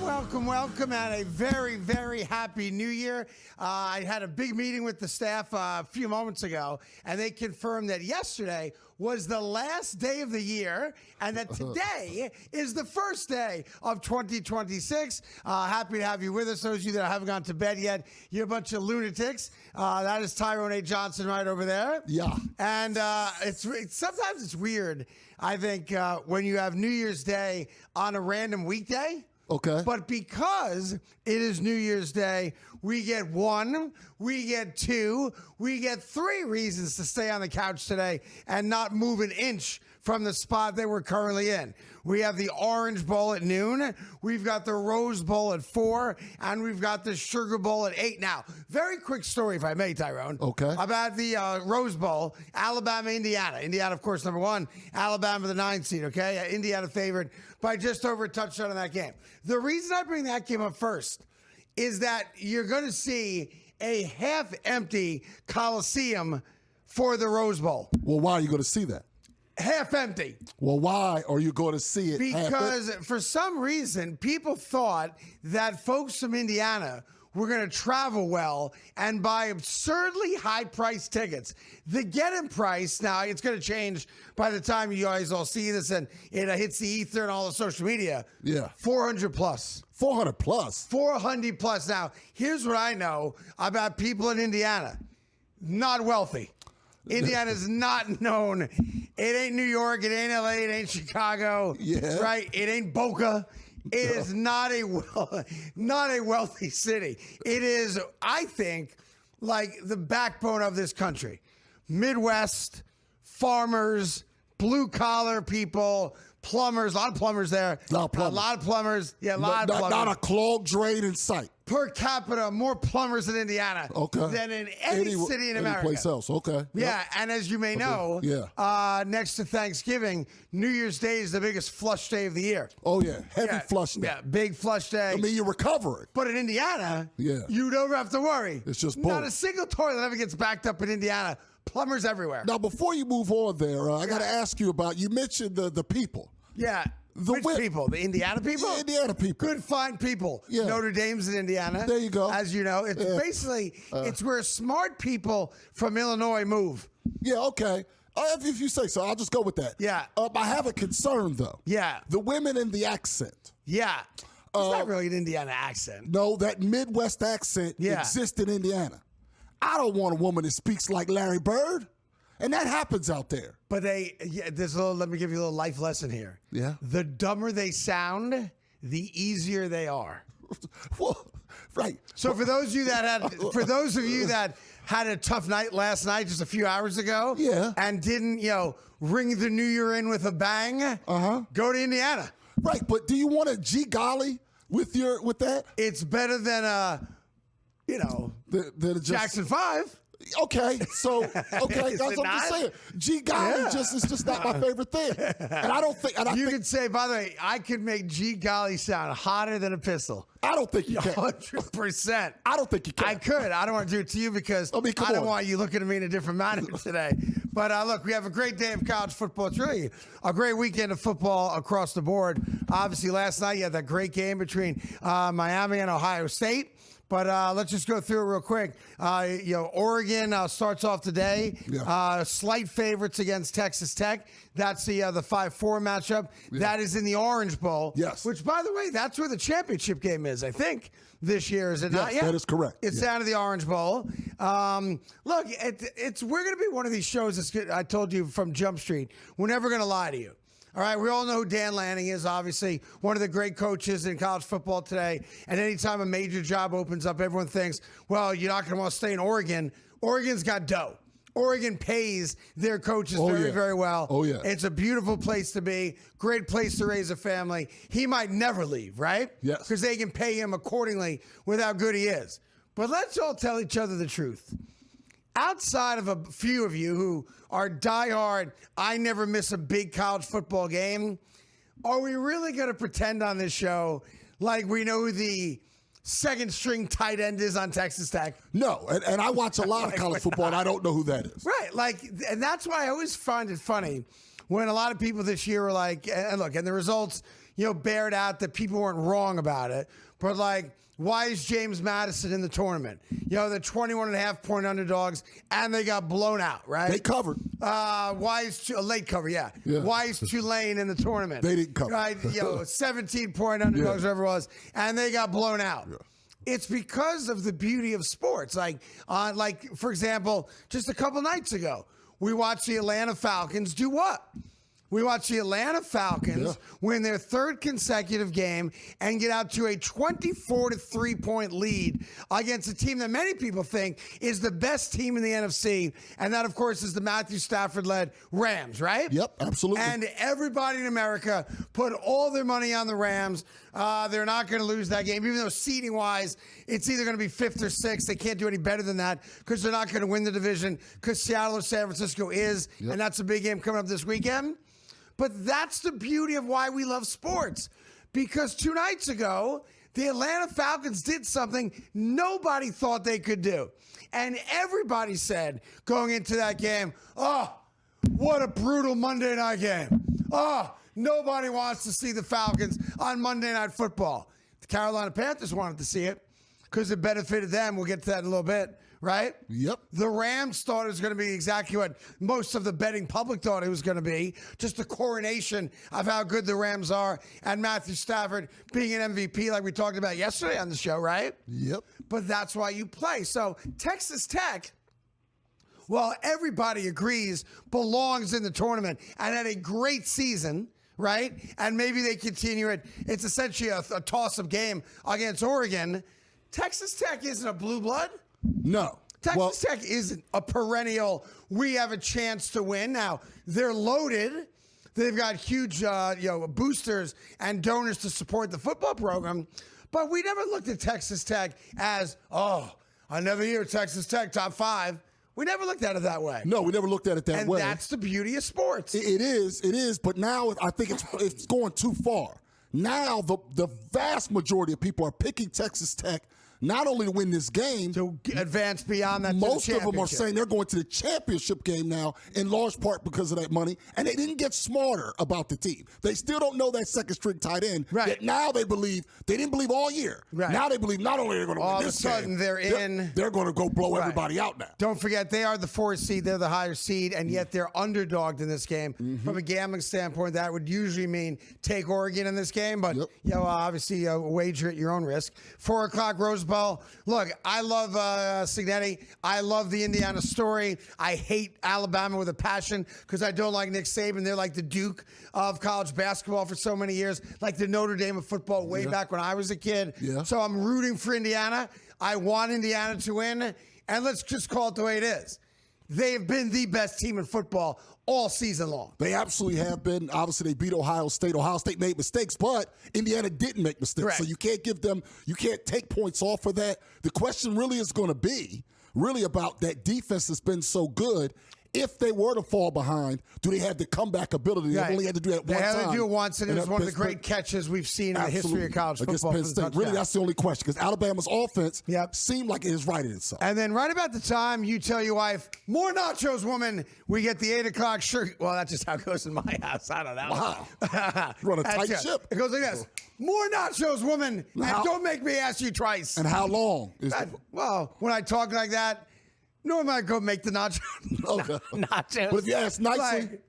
Welcome, and a very, very happy New Year. I had a big meeting with the staff a few moments ago, and they confirmed that yesterday was the last day of the year, and that today is the first day of 2026. Happy to have you with us. Those of you that haven't gone to bed yet, you're a bunch of lunatics. That is Tyrone Johnson right over there. Yeah. And sometimes it's weird, I think, when you have New Year's Day on a random weekday. Okay. But because it is New Year's Day, we get 1, we get 2, we get 3 reasons to stay on the couch today and not move an inch from the spot that we're currently in. We have the Orange Bowl at noon, we've got the Rose Bowl at 4, and we've got the Sugar Bowl at 8. Now, very quick story, if I may, Tyrone. Okay. About the Rose Bowl, Alabama, Indiana. Indiana, of course, number 1. Alabama, the 9th seed, okay? Indiana favored by just over a touchdown in that game. The reason I bring that game up first is that you're going to see a half-empty Coliseum for the Rose Bowl. Well, why are you going to see that? Half empty. Well, why are you going to see it? Because for some reason, people thought that folks from Indiana were going to travel well and buy absurdly high-priced tickets. The get-in price, now it's going to change by the time you guys all see this and it hits the ether and all the social media. Yeah. 400 plus. 400 plus? 400 plus. Now, here's what I know about people in Indiana. Not wealthy. Indiana's not known. It ain't New York. It ain't LA. It ain't Chicago. Yeah. Right? It ain't Boca. It is not a wealthy city. It is, I think, like the backbone of this country. Midwest, farmers, blue-collar people, plumbers, a lot of plumbers there. A lot of plumbers. A lot of plumbers. Yeah, a lot of plumbers. Not a clogged drain in sight. Per capita, more plumbers in Indiana than in any city in America. Any place else, okay. Yeah, and as you may know, next to Thanksgiving, New Year's Day is the biggest flush day of the year. Oh, yeah, heavy flush day. Yeah, big flush day. I mean, you're recovering. But in Indiana, you don't have to worry. It's just boom. Not a single toilet ever gets backed up in Indiana. Plumbers everywhere. Now, before you move on there, I got to ask you about, you mentioned the people. Yeah. Which people? The Indiana people? Yeah, Indiana people. Good, fine people. Yeah. Notre Dame's in Indiana. There you go. As you know, it's basically, it's where smart people from Illinois move. Yeah, okay. If you say so, I'll just go with that. Yeah. I have a concern, though. Yeah. The women and the accent. Yeah. It's not really an Indiana accent. No, that Midwest accent exists in Indiana. I don't want a woman that speaks like Larry Bird. And that happens out there. But let me give you a little life lesson here. Yeah. The dumber they sound, the easier they are. Well, right. So for those of you that had a tough night last night, just a few hours ago, and didn't, ring the new year in with a bang, go to Indiana. Right, but do you want a G golly with that? It's better than Jackson 5. Okay, that's what I'm saying. G golly is just not my favorite thing, and I don't think. You could say, by the way, I could make G golly sound hotter than a pistol. I don't think you can. 100%. I don't think you can. I could. I don't want to do it to you because I don't want you looking at me in a different manner today. But look, we have a great day of college football. It's really a great weekend of football across the board. Obviously, last night you had that great game between Miami and Ohio State. But let's just go through it real quick. Oregon starts off today. Yeah. Slight favorites against Texas Tech. That's the 5-4 matchup. Yeah. That is in the Orange Bowl. Yes. Which, by the way, that's where the championship game is, I think, this year. Is it not? Yeah, that is correct. It's down to the Orange Bowl. Look, we're going to be one of these shows that's good. I told you from Jump Street, we're never going to lie to you. All right, we all know who Dan Lanning is, obviously, one of the great coaches in college football today. And anytime a major job opens up, everyone thinks, well, you're not going to want to stay in Oregon. Oregon's got dough. Oregon pays their coaches very well. Oh, yeah. It's a beautiful place to be, great place to raise a family. He might never leave, right? Yes. Because they can pay him accordingly with how good he is. But let's all tell each other the truth. Outside of a few of you who are diehard, I never miss a big college football game, are we really going to pretend on this show like we know who the second string tight end is on Texas Tech? No, and I watch a lot of college football, and I don't know who that is. Right, and that's why I always find it funny when a lot of people this year were like, and look, and the results, bared out that people weren't wrong about it, but like, why is James Madison in the tournament? They're 21.5-point underdogs, and they got blown out, right? They covered. Why is a late cover? Yeah. Why is Tulane in the tournament? They didn't cover. Right? 17-point underdogs, whatever it was, and they got blown out. Yeah. It's because of the beauty of sports. Like for example, just a couple nights ago, we watched the Atlanta Falcons do what? We watched the Atlanta Falcons win their third consecutive game and get out to a 24-3-point lead against a team that many people think is the best team in the NFC. And that, of course, is the Matthew Stafford-led Rams, right? Yep, absolutely. And everybody in America put all their money on the Rams. They're not going to lose that game, even though seeding-wise, it's either going to be 5th or 6th. They can't do any better than that because they're not going to win the division because Seattle or San Francisco is. Yep. And that's a big game coming up this weekend. But that's the beauty of why we love sports. Because 2 nights ago, the Atlanta Falcons did something nobody thought they could do. And everybody said going into that game, oh, what a brutal Monday night game. Oh, nobody wants to see the Falcons on Monday Night Football. The Carolina Panthers wanted to see it because it benefited them. We'll get to that in a little bit. Right? Yep. The Rams thought it was going to be exactly what most of the betting public thought it was going to be. Just a coronation of how good the Rams are and Matthew Stafford being an MVP like we talked about yesterday on the show, right? Yep. But that's why you play. So Texas Tech, well, everybody agrees, belongs in the tournament and had a great season, right? And maybe they continue it. It's essentially a toss-up game against Oregon. Texas Tech isn't a blue blood. No. Texas Tech isn't a perennial, we have a chance to win. Now, they're loaded. They've got huge boosters and donors to support the football program. But we never looked at Texas Tech as, another year, Texas Tech, top 5. We never looked at it that way. No, we never looked at it that way. And that's the beauty of sports. It is. But now I think it's going too far. Now the vast majority of people are picking Texas Tech not only to win this game, to advance beyond that. Most of them are saying they're going to the championship game now, in large part because of that money. And they didn't get smarter about the team. They still don't know that second string tight end. Right. Yet now they didn't believe all year. Right. Now they believe not only they're going to win this game, all of a sudden they're going to go blow everybody out now. Don't forget, they are the 4th seed. They're the higher seed, and yet they're underdogged in this game. From a gambling standpoint, that would usually mean take Oregon in this game, but obviously wager at your own risk. 4 o'clock Rose Bowl. Look, I love Signetti. I love the Indiana story. I hate Alabama with a passion because I don't like Nick Saban. They're like the Duke of college basketball for so many years, like the Notre Dame of football way back when I was a kid. Yeah. So I'm rooting for Indiana. I want Indiana to win, and let's just call it the way it is. They have been the best team in football all season long. They absolutely have been. Obviously, they beat Ohio State. Ohio State made mistakes, but Indiana didn't make mistakes. Correct. So you can't take points off for that. The question really is going to be about that defense that's been so good. If they were to fall behind, do they have the comeback ability? They only had to do that one time. They had to do it once, and it was one of the great catches we've seen in the history of college football. Penn State. Really, that's the only question, because Alabama's offense seemed like it is righted itself. And then right about the time you tell your wife, more nachos, woman, we get the 8 o'clock shirt. Well, that's just how it goes in my house. I don't know. Wow. Run a tight ship. It goes like this. More nachos, woman, and don't make me ask you twice. And how long? Well, when I talk like that, normally I go make the nachos. Nachos. But if you ask nicely. Like,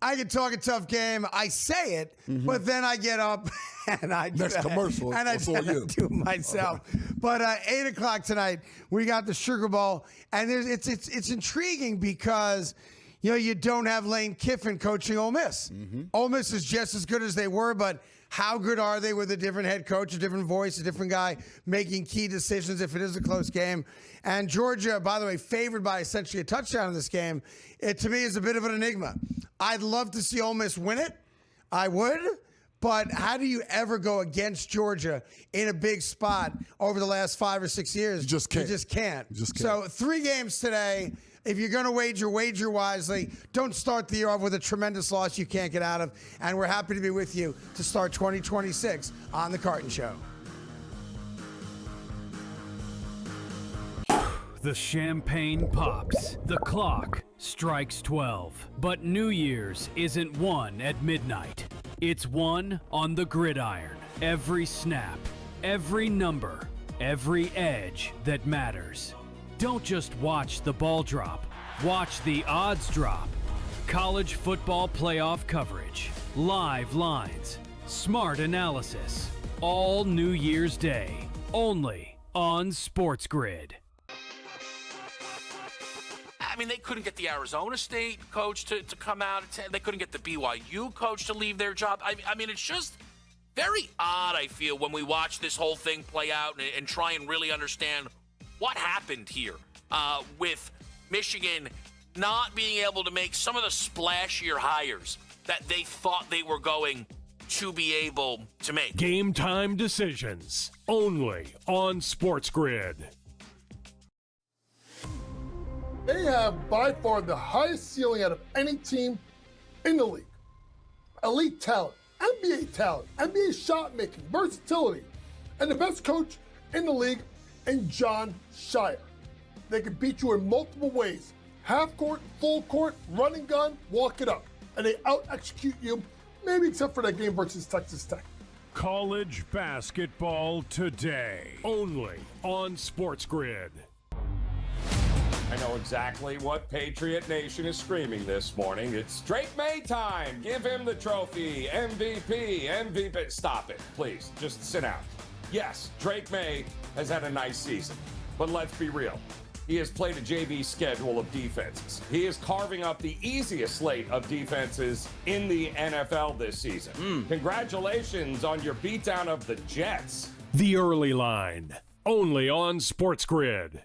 I can talk a tough game. I say it, but then I get up and I next commercial. And I do it myself. But 8 o'clock tonight, we got the Sugar Bowl, and it's intriguing because you don't have Lane Kiffin coaching Ole Miss. Ole Miss is just as good as they were, but how good are they with a different head coach, a different voice, a different guy making key decisions if it is a close game? And Georgia, by the way, favored by essentially a touchdown in this game, it to me is a bit of an enigma. I'd love to see Ole Miss win it. I would. But how do you ever go against Georgia in a big spot over the last 5 or 6 years? You just can't. You just can't. You just So can't. 3 games today. If you're going to wager wisely. Don't start the year off with a tremendous loss you can't get out of. And we're happy to be with you to start 2026 on The Carton Show. The champagne pops. The clock strikes 12. But New Year's isn't won at midnight. It's won on the gridiron. Every snap, every number, every edge that matters. Don't just watch the ball drop. Watch the odds drop. College football playoff coverage. Live lines. Smart analysis. All New Year's Day. Only on SportsGrid. I mean, they couldn't get the Arizona State coach to come out. They couldn't get the BYU coach to leave their job. I mean, it's just very odd, I feel, when we watch this whole thing play out and try and really understand what happened here with Michigan not being able to make some of the splashier hires that they thought they were going to be able to make. Game time decisions, only on SportsGrid. They have by far the highest ceiling out of any team in the league. Elite talent, NBA shot making, versatility, and the best coach in the league in John Shire. They can beat you in multiple ways. Half court, full court, running gun, walk it up. And they out-execute you, maybe except for that game versus Texas Tech. College basketball today, only on SportsGrid. I know exactly what Patriot Nation is screaming this morning. It's Drake May time. Give him the trophy. MVP. Stop it, please. Just sit down. Yes, Drake May has had a nice season. But let's be real. He has played a JV schedule of defenses. He is carving up the easiest slate of defenses in the NFL this season. Congratulations on your beatdown of the Jets. The early line, only on SportsGrid.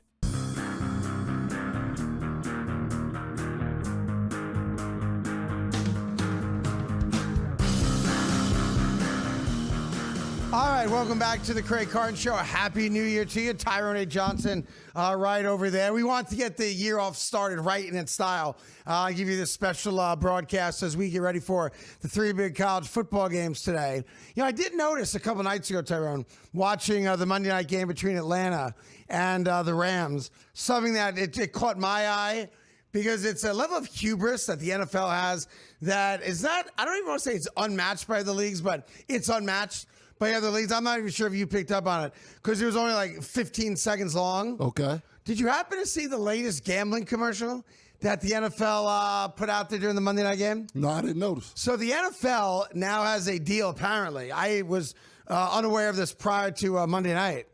All right, welcome back to the Craig Carton Show. A happy New Year to you. Tyrone Johnson right over there. We want to get the year off started right in its style. I'll give you this special broadcast as we get ready for the three big college football games today. You know, I did notice a couple nights ago, Tyrone, watching the Monday night game between Atlanta and the Rams, something that it caught my eye because it's a level of hubris that the NFL has that is not, I don't even want to say it's unmatched by the leagues, but it's unmatched by other leagues. I'm not even sure if you picked up on it because it was only like 15 seconds long. Okay. Did you happen to see the latest gambling commercial that the NFL put out there during the Monday night game? No, I didn't notice. So the NFL now has a deal, apparently. I was unaware of this prior to Monday night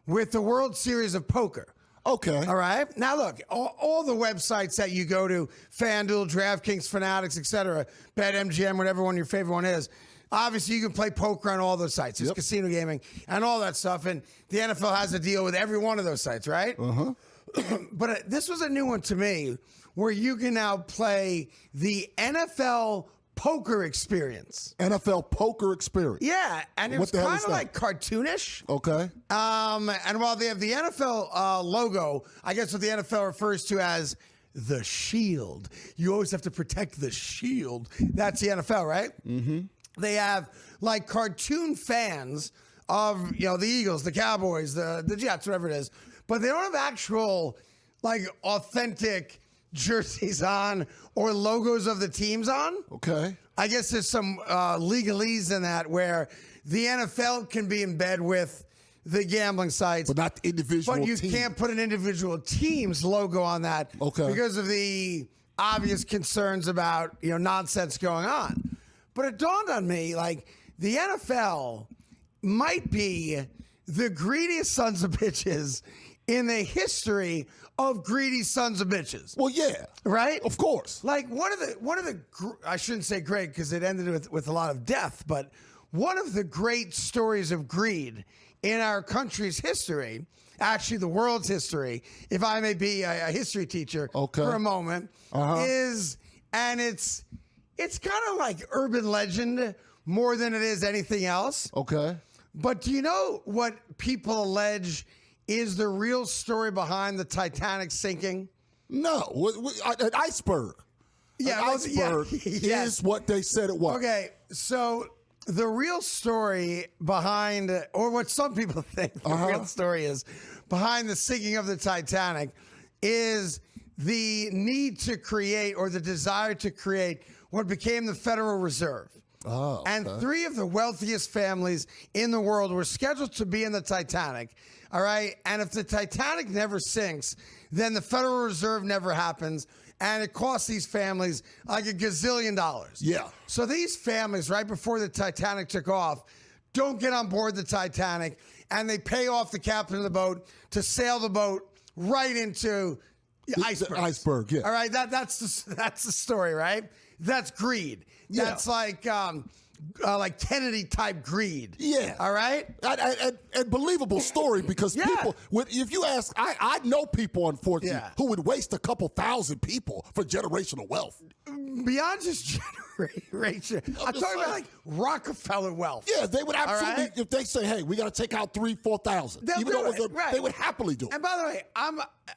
with the World Series of Poker. Okay. All right. Now, look, all the websites that you go to, FanDuel, DraftKings, Fanatics, etc., BetMGM, whatever one your favorite one is, obviously, you can play poker on all those sites. It's casino gaming and all that stuff. And the NFL has a deal with every one of those sites, right? Uh-huh. But this was a new one to me where you can now play the NFL poker experience. NFL poker experience. Yeah, and it was kind of like cartoonish. Okay. And while they have the NFL logo, I guess what the NFL refers to as the shield. You always have to protect the shield. That's the NFL, right? Mm-hmm. They have like cartoon fans of, you know, the Eagles, the Cowboys, the Jets, whatever it is, but they don't have actual like authentic jerseys on or logos of the teams on. Okay. I guess there's some legalese in that where the NFL can be in bed with the gambling sites, but not the individual But you team. can't put an individual team's logo on that because of the obvious concerns about, you know, nonsense going on. But it dawned on me, like, the NFL might be the greediest sons of bitches in the history of greedy sons of bitches. Well, yeah. Right? Of course. Like, one of the I shouldn't say great because it ended with a lot of death, but one of the great stories of greed in our country's history, actually the world's history, if I may be a history teacher for a moment, is, and it's kind of like urban legend more than it is anything else. Okay. But do you know what people allege is the real story behind the Titanic sinking? No. An iceberg. Yeah, an iceberg is what they said it was. Okay, so the real story behind, or what some people think the real story is, behind the sinking of the Titanic is the need to create or the desire to create what became the Federal Reserve. Oh, okay. And 3 of the wealthiest families in the world were scheduled to be in the Titanic. All right. And if the Titanic never sinks, then the Federal Reserve never happens. And it costs these families like $1 gazillion. Yeah. So these families, right before the Titanic took off, don't get on board the Titanic, and they pay off the captain of the boat to sail the boat right into the iceberg. Iceberg, yeah. All right, that's the story, right? That's greed. Yeah. That's like Kennedy type greed. Yeah. All right. And believable story because people, if you ask, I know people, unfortunately, who would waste a couple thousand people for generational wealth. Beyond just generation, I'm talking about like Rockefeller wealth. Yeah, they would absolutely, if they say, hey, we got to take out 4,000, even though they would happily do it. And by the way,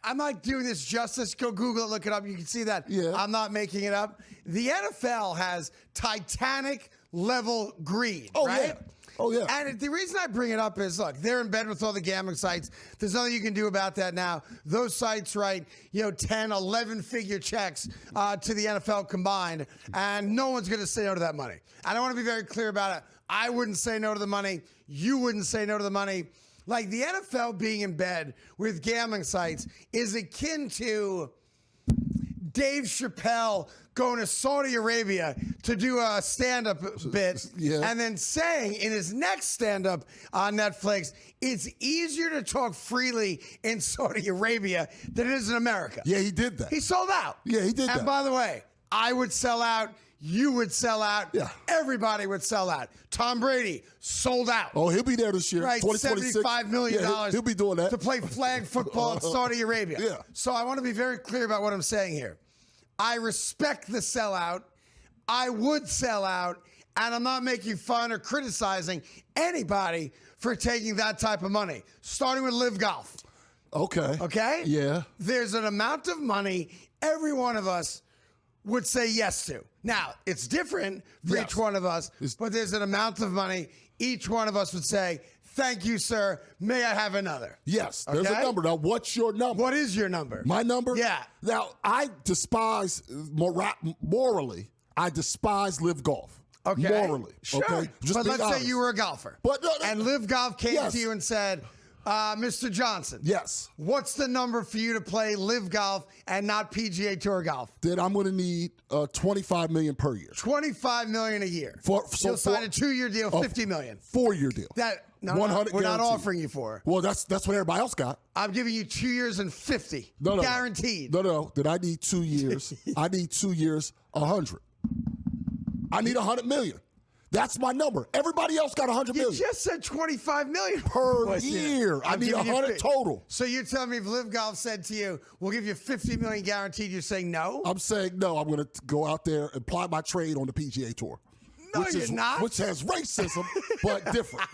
I'm not doing this justice. Go Google it, look it up. You can see that. Yeah. I'm not making it up. The NFL has Titanic level greed. Oh, right? yeah. Oh, yeah. And the reason I bring it up is, look, they're in bed with all the gambling sites. There's nothing you can do about that now. Those sites write, 10, 11-figure checks to the NFL combined, and no one's going to say no to that money. And I want to be very clear about it. I wouldn't say no to the money. You wouldn't say no to the money. Like, the NFL being in bed with gambling sites is akin to Dave Chappelle going to Saudi Arabia to do a stand-up bit, and then saying in his next stand-up on Netflix, it's easier to talk freely in Saudi Arabia than it is in America. Yeah, he did that. He sold out. Yeah, he did that. And by the way, I would sell out. You would sell out. Yeah. Everybody would sell out. Tom Brady sold out. Oh, he'll be there this year. Right, $75 million. Yeah, he'll be doing that. To play flag football in Saudi Arabia. Yeah. So I want to be very clear about what I'm saying here. I respect the sellout. I would sell out, and I'm not making fun or criticizing anybody for taking that type of money, starting with Live Golf. Okay. Okay? Yeah. There's an amount of money every one of us would say yes to. Now, it's different for each one of us, but there's an amount of money each one of us would say, thank you, sir. May I have another? Yes, there's a number. Now, what's your number? What is your number? My number? Yeah. Now, I despise, morally, I despise Live Golf. Okay. Morally. Sure. Okay? Just but let's honest. say you were a golfer. But, and Live Golf came Yes. to you and said, Mr. Johnson. Yes. What's the number for you to play Live Golf and not PGA Tour golf? Then I'm going to need $25 million per year. $25 million a year. You'll sign a 2-year deal, $50 million. 4-year deal. We're 100 not guaranteed. offering you for. Well, that's what everybody else got. I'm giving you 2 years and 50. No. Guaranteed. No. Then I need 2 years. I need 2 years, 100. I need $100 million. That's my number. Everybody else got $100 million. You just said $25 million per year. I need 100 total. So you're telling me if Live Golf said to you, we'll give you $50 million guaranteed, you're saying no? I'm saying no. I'm going to go out there and apply my trade on the PGA Tour. No, you're not. Which has racism, but different.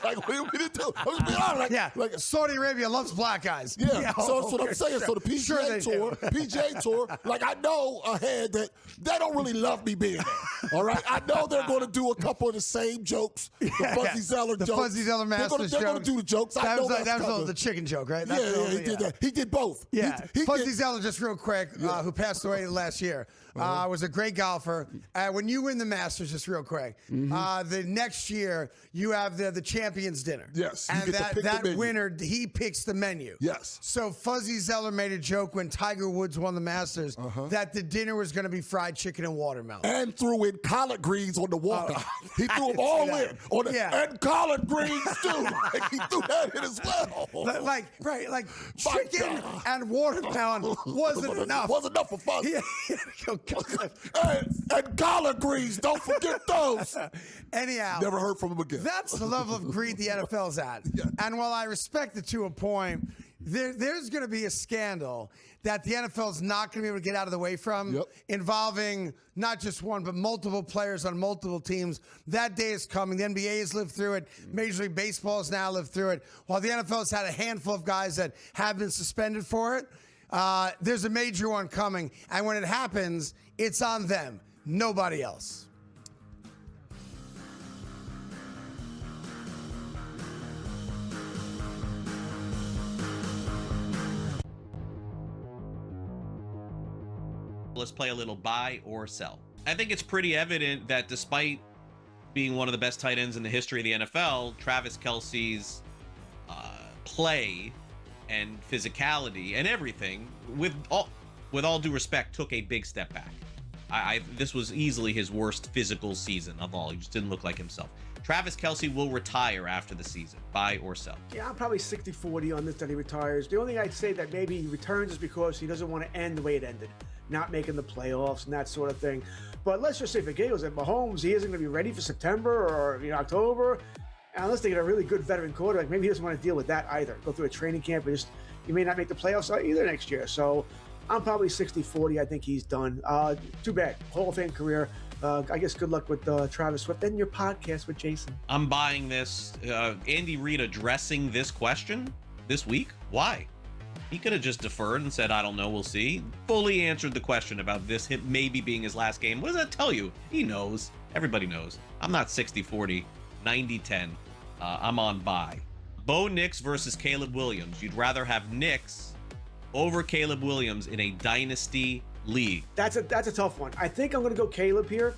Like, what do you want me to do? I'm just being honest. Like, Saudi Arabia loves black guys. Yeah, so that's what I'm saying. So the PGA Tour, like I know ahead that they don't really love me being there. All right, I know they're going to do a couple of the same jokes, the Fuzzy Zeller jokes. The Fuzzy Zeller Masters They're going to do the jokes. That was the chicken joke, right? He did that. He did both. Yeah, he Fuzzy did. Zeller, just real quick, who passed away last year, was a great golfer. When you win the Masters, just real quick, the next year you have the champions dinner. Yes, you and get to pick the menu. winner, he picks the menu. Yes. So Fuzzy Zeller made a joke when Tiger Woods won the Masters that the dinner was going to be fried chicken and watermelon. And threw in collard greens on the walk-up. He threw them all in. And collard greens, too. Like, he threw that in as well. Like chicken and watermelon wasn't enough. Wasn't enough for fun. Yeah. And collard greens, don't forget those. Anyhow. Never heard from him again. That's the level of greed the NFL's at. Yeah. And while I respect it to a point, there's going to be a scandal that the NFL's not going to be able to get out of the way from, involving not just one, but multiple players on multiple teams. That day is coming. The NBA has lived through it. Major League Baseball has now lived through it. While the NFL has had a handful of guys that have been suspended for it, there's a major one coming. And when it happens, it's on them, nobody else. Let's play a little buy or sell. I think it's pretty evident that despite being one of the best tight ends in the history of the NFL, Travis Kelce's play and physicality and everything, with all due respect, took a big step back. This was easily his worst physical season of all. He just didn't look like himself. Travis Kelce will retire after the season. Buy or sell? Yeah, I'm probably 60-40 on this that he retires. The only thing I'd say that maybe he returns is because he doesn't want to end the way it ended, not making the playoffs and that sort of thing. But let's just say for Giggles, at Mahomes, he isn't going to be ready for September or October. And unless they get a really good veteran quarterback, maybe he doesn't want to deal with that either. Go through a training camp and he may not make the playoffs either next year. So I'm probably 60-40. I think he's done. Too bad. Hall of Fame career. I guess good luck with Travis Swift and your podcast with Jason. I'm buying this. Andy Reid addressing this question this week. Why? He could have just deferred and said, I don't know, we'll see. Fully answered the question about this him maybe being his last game. What does that tell you? He knows. Everybody knows. I'm not 60-40, 90-10. I'm on buy. Bo Nix versus Caleb Williams. You'd rather have Nix over Caleb Williams in a dynasty league. That's a tough one. I think I'm going to go Caleb here,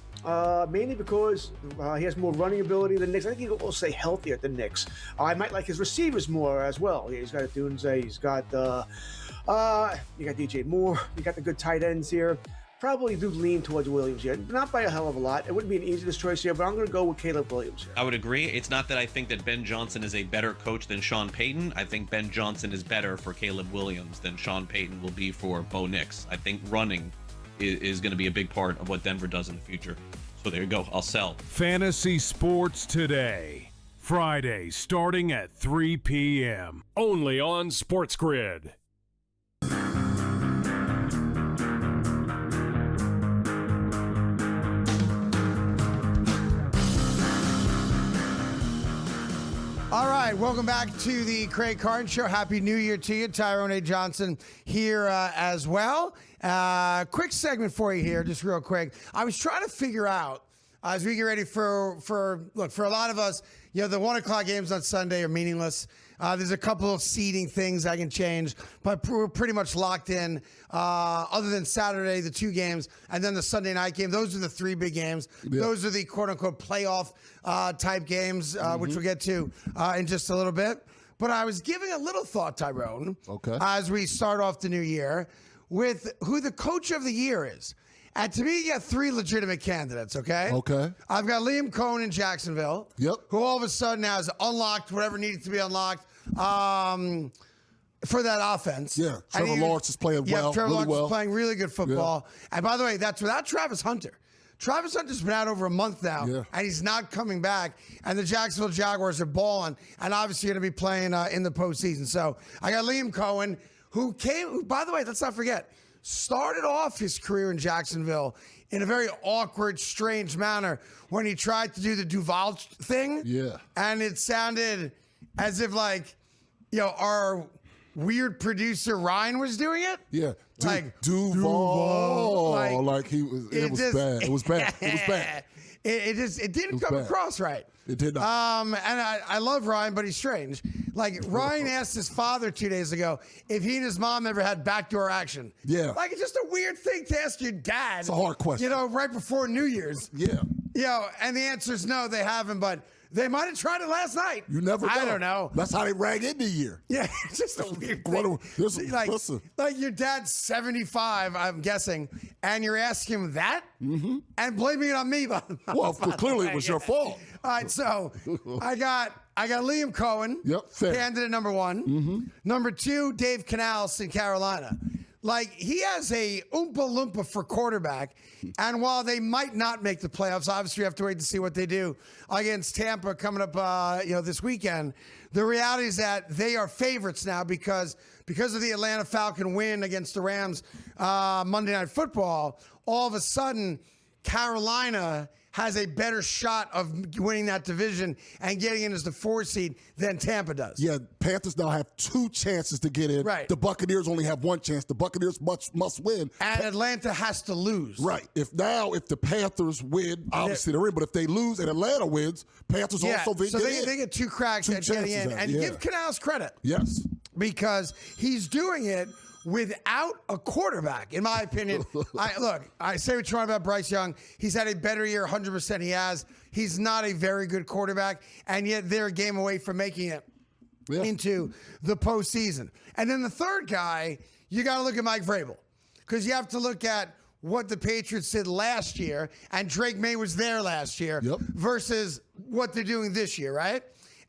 mainly because he has more running ability than Nix. I think he'll also stay healthier than Nix. I might like his receivers more as well. He's got Dunze, he's got you got DJ Moore, you got the good tight ends here. Probably do lean towards Williams here. Not by a hell of a lot. It wouldn't be an easiest choice here, but I'm going to go with Caleb Williams here. I would agree. It's not that I think that Ben Johnson is a better coach than Sean Payton. I think Ben Johnson is better for Caleb Williams than Sean Payton will be for Bo Nix. I think running is going to be a big part of what Denver does in the future. So there you go. I'll sell. Fantasy Sports Today. Friday, starting at 3 p.m. Only on SportsGrid. All right, welcome back to the Craig Carton Show. Happy New Year to you. Tyrone Johnson here as well. Quick segment for you here, just real quick. I was trying to figure out, as we get ready for a lot of us, the 1 o'clock games on Sunday are meaningless. There's a couple of seeding things I can change, but we're pretty much locked in. Other than Saturday, the 2 games, and then the Sunday night game. Those are the 3 big games. Yeah. Those are the quote-unquote playoff type games, which we'll get to in just a little bit. But I was giving a little thought, Tyrone, as we start off the new year, with who the coach of the year is. And to me, you got 3 legitimate candidates, okay? Okay. I've got Liam Cohen in Jacksonville. Yep. Who all of a sudden has unlocked whatever needed to be unlocked for that offense. Yeah. Trevor Lawrence is playing well. Trevor really Lawrence well. is playing really good football. Yeah. And by the way, that's without Travis Hunter. Travis Hunter's been out over a month now, and he's not coming back. And the Jacksonville Jaguars are balling, and obviously going to be playing in the postseason. So I got Liam Cohen, who, by the way, let's not forget, started off his career in Jacksonville in a very awkward, strange manner when he tried to do the Duval thing. Yeah. And it sounded as if, our weird producer Ryan was doing it. Yeah. Duval. It was bad. It was bad. It was bad. It didn't come across right. It did not. And I love Ryan, but he's strange. Ryan asked his father 2 days ago if he and his mom ever had backdoor action. Yeah. It's just a weird thing to ask your dad. It's a hard question. Right before New Year's. Yeah. And the answer is no, they haven't, but they might have tried it last night. You never know. I don't know. That's how they rag in the year. Yeah, it's just a weird thing. Listen. Your dad's 75, I'm guessing, and you're asking him that? Mm-hmm. And blaming it on me. Clearly it was your fault. All right, so I got Liam Cohen, candidate number 1. Mm-hmm. Number 2, Dave Canales in Carolina. He has a Oompa Loompa for quarterback, and while they might not make the playoffs, obviously we have to wait to see what they do against Tampa coming up, this weekend. The reality is that they are favorites now because of the Atlanta Falcon win against the Rams Monday Night Football. All of a sudden, Carolina has a better shot of winning that division and getting in as the 4 seed than Tampa does. Yeah, Panthers now have 2 chances to get in. Right. The Buccaneers only have 1 chance. The Buccaneers must win. And Atlanta has to lose. Right. If the Panthers win, obviously they're in. But if they lose and Atlanta wins, Panthers also get in. So they get 2 cracks at getting in. And give Canales credit. Yes. Because he's doing it without a quarterback, in my opinion. I say what you want about Bryce Young. He's had a better year, 100% he has. He's not a very good quarterback, and yet they're a game away from making it into the postseason. And then the third guy, you got to look at Mike Vrabel, because you have to look at what the Patriots did last year, and Drake May was there last year, versus what they're doing this year, right?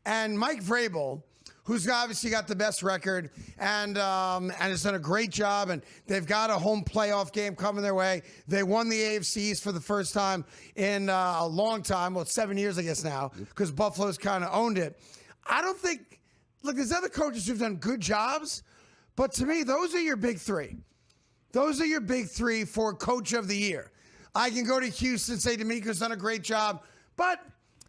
And Mike Vrabel, who's obviously got the best record and has done a great job, and they've got a home playoff game coming their way. They won the AFC East for the first time in a long time. Well, it's 7 years, I guess, now, because Buffalo's kind of owned it. I don't think – look, there's other coaches who've done good jobs, but to me, those are your big three. Those are your big three for Coach of the Year. I can go to Houston and say DeMeco's done a great job, but,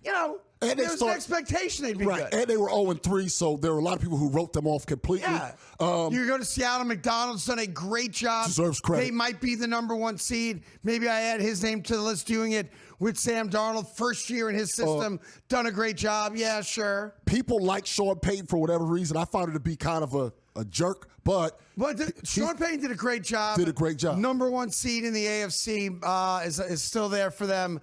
you know – and there was an expectation they'd be good. And they were 0-3, so there were a lot of people who wrote them off completely. Yeah. You go to Seattle, McDonald's done a great job. Deserves credit. They might be the number one seed. Maybe I add his name to the list, doing it with Sam Darnold. First year in his system, done a great job. Yeah, sure. People like Sean Payton for whatever reason. I found it to be kind of a jerk, but Sean Payton did a great job. Number one seed in the AFC is still there for them.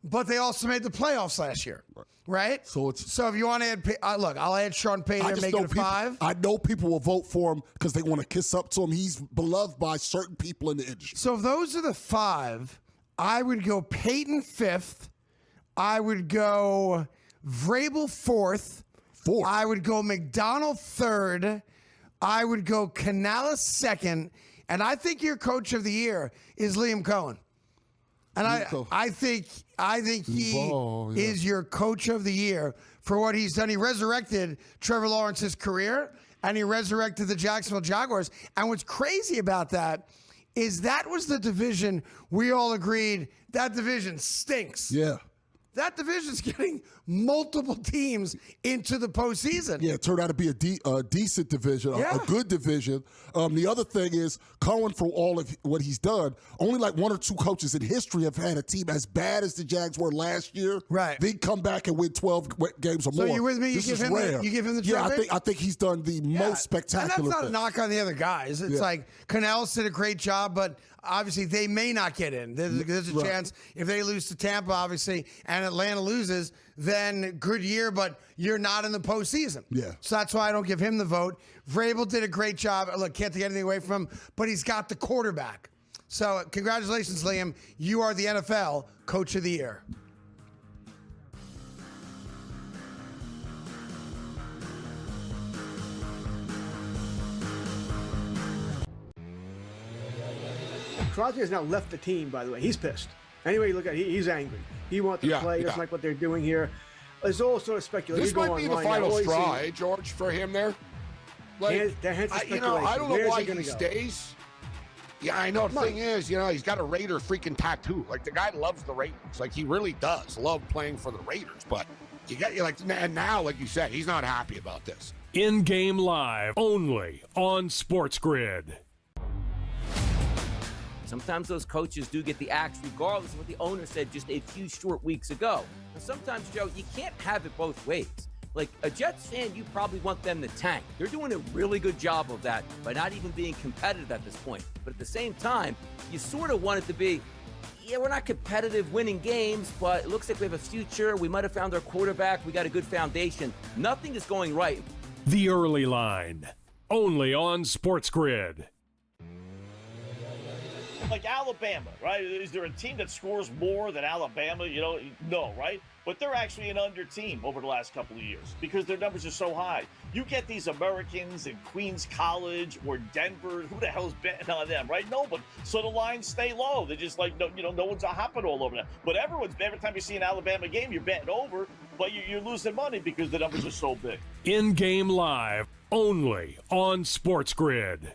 But they also made the playoffs last year, right? So if you want to add, look, I'll add Sean Payton and make it a 5. I know people will vote for him because they want to kiss up to him. He's beloved by certain people in the industry. So if those are the 5, I would go Payton 5th. I would go Vrabel 4th. I would go McDonald 3rd. I would go Canales 2nd. And I think your Coach of the Year is Liam Cohen. And I think he is your Coach of the Year for what he's done. He resurrected Trevor Lawrence's career, and he resurrected the Jacksonville Jaguars. And what's crazy about that is that was the division we all agreed that division stinks. Yeah. That division's getting multiple teams into the postseason. Yeah, it turned out to be a decent division, a good division. The other thing is, Cohen, for all of what he's done, only like 1 or 2 coaches in history have had a team as bad as the Jags were last year. Right. They come back and win 12 games or more. So you with me? This you give him the trophy? Yeah, I think he's done the most spectacular And that's not thing. a knock on the other guys. It's like Canales did a great job, but obviously they may not get in. There's a chance if they lose to Tampa, obviously, and Atlanta loses, then good year, but you're not in the postseason. Yeah. So that's why I don't give him the vote. Vrabel did a great job. Look, can't take anything away from him, but he's got the quarterback. So congratulations, Liam. You are the NFL Coach of the Year. Crosby has now left the team, by the way. He's pissed. Anyway, look at he's angry. He wants to play. He doesn't like what they're doing here. There's all sort of speculation. This might be the final straw, eh, George, for him there? Like, I don't know why he stays. Yeah, I know. The thing is, he's got a Raider freaking tattoo. Like, the guy loves the Raiders. Like, he really does love playing for the Raiders. But and now, like you said, he's not happy about this. In-game live, only on SportsGrid. Sometimes those coaches do get the axe regardless of what the owner said just a few short weeks ago. And sometimes, Joe, you can't have it both ways. Like a Jets fan, you probably want them to tank. They're doing a really good job of that by not even being competitive at this point. But at the same time, you sort of want it to be, we're not competitive winning games, but it looks like we have a future. We might have found our quarterback. We got a good foundation. Nothing is going right. The Early Line, only on SportsGrid. Like Alabama, right? Is there a team that scores more than Alabama? No, right? But they're actually an under team over the last couple of years because their numbers are so high. You get these Americans in Queens College or Denver. Who the hell's betting on them, right? Nobody. So the lines stay low. They're just like, no one's hopping all over them. But every time you see an Alabama game, you're betting over, but you're losing money because the numbers are so big. In-game live, only on SportsGrid.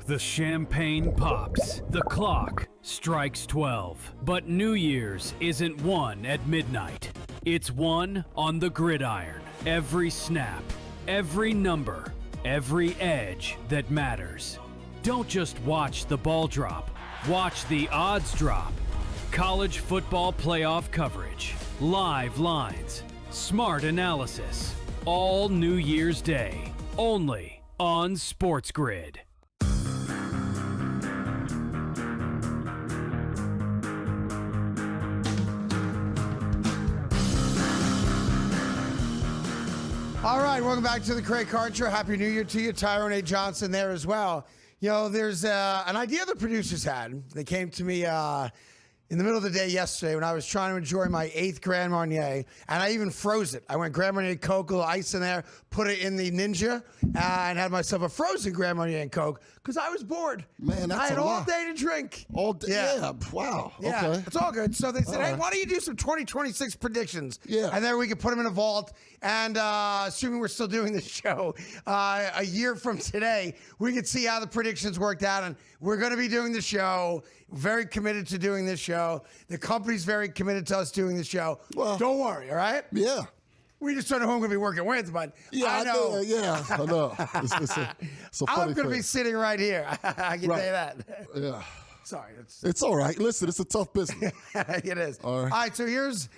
The champagne pops. The clock strikes 12. But New Year's isn't one at midnight. It's one on the gridiron. Every snap, every number, every edge that matters. Don't just watch the ball drop. Watch the odds drop. College football playoff coverage. Live lines. Smart analysis. All New Year's Day. Only on SportsGrid. All right, welcome back to the Craig Carton Show. Happy New Year to you. Tyrone Johnson there as well. You know, there's an idea the producers had. They came to me in the middle of the day yesterday when I was trying to enjoy my 8th Grand Marnier, and I even froze it. I went Grand Marnier Coke, a little ice in there, put it in the Ninja, and had myself a frozen Grand Marnier and Coke because I was bored. Man, that's I had a all lot. day to drink. All day? Yeah. Wow. Yeah, Okay. it's all good. So they said, hey, why don't you do some 2026 predictions? Yeah. And then we could put them in a vault. And assuming we're still doing this show, a year from today, we could see how the predictions worked out. And we're going to be doing the show. Very committed to doing this show. The company's very committed to us doing the show. Well, don't worry, all right? Yeah. We just don't know who I'm going to be working with, but Yeah, I know. I know. It's a funny I'm going to be thing. sitting right here. I can tell you that. Yeah. Sorry. It's all right. Listen, it's a tough business. It is. All right. So here's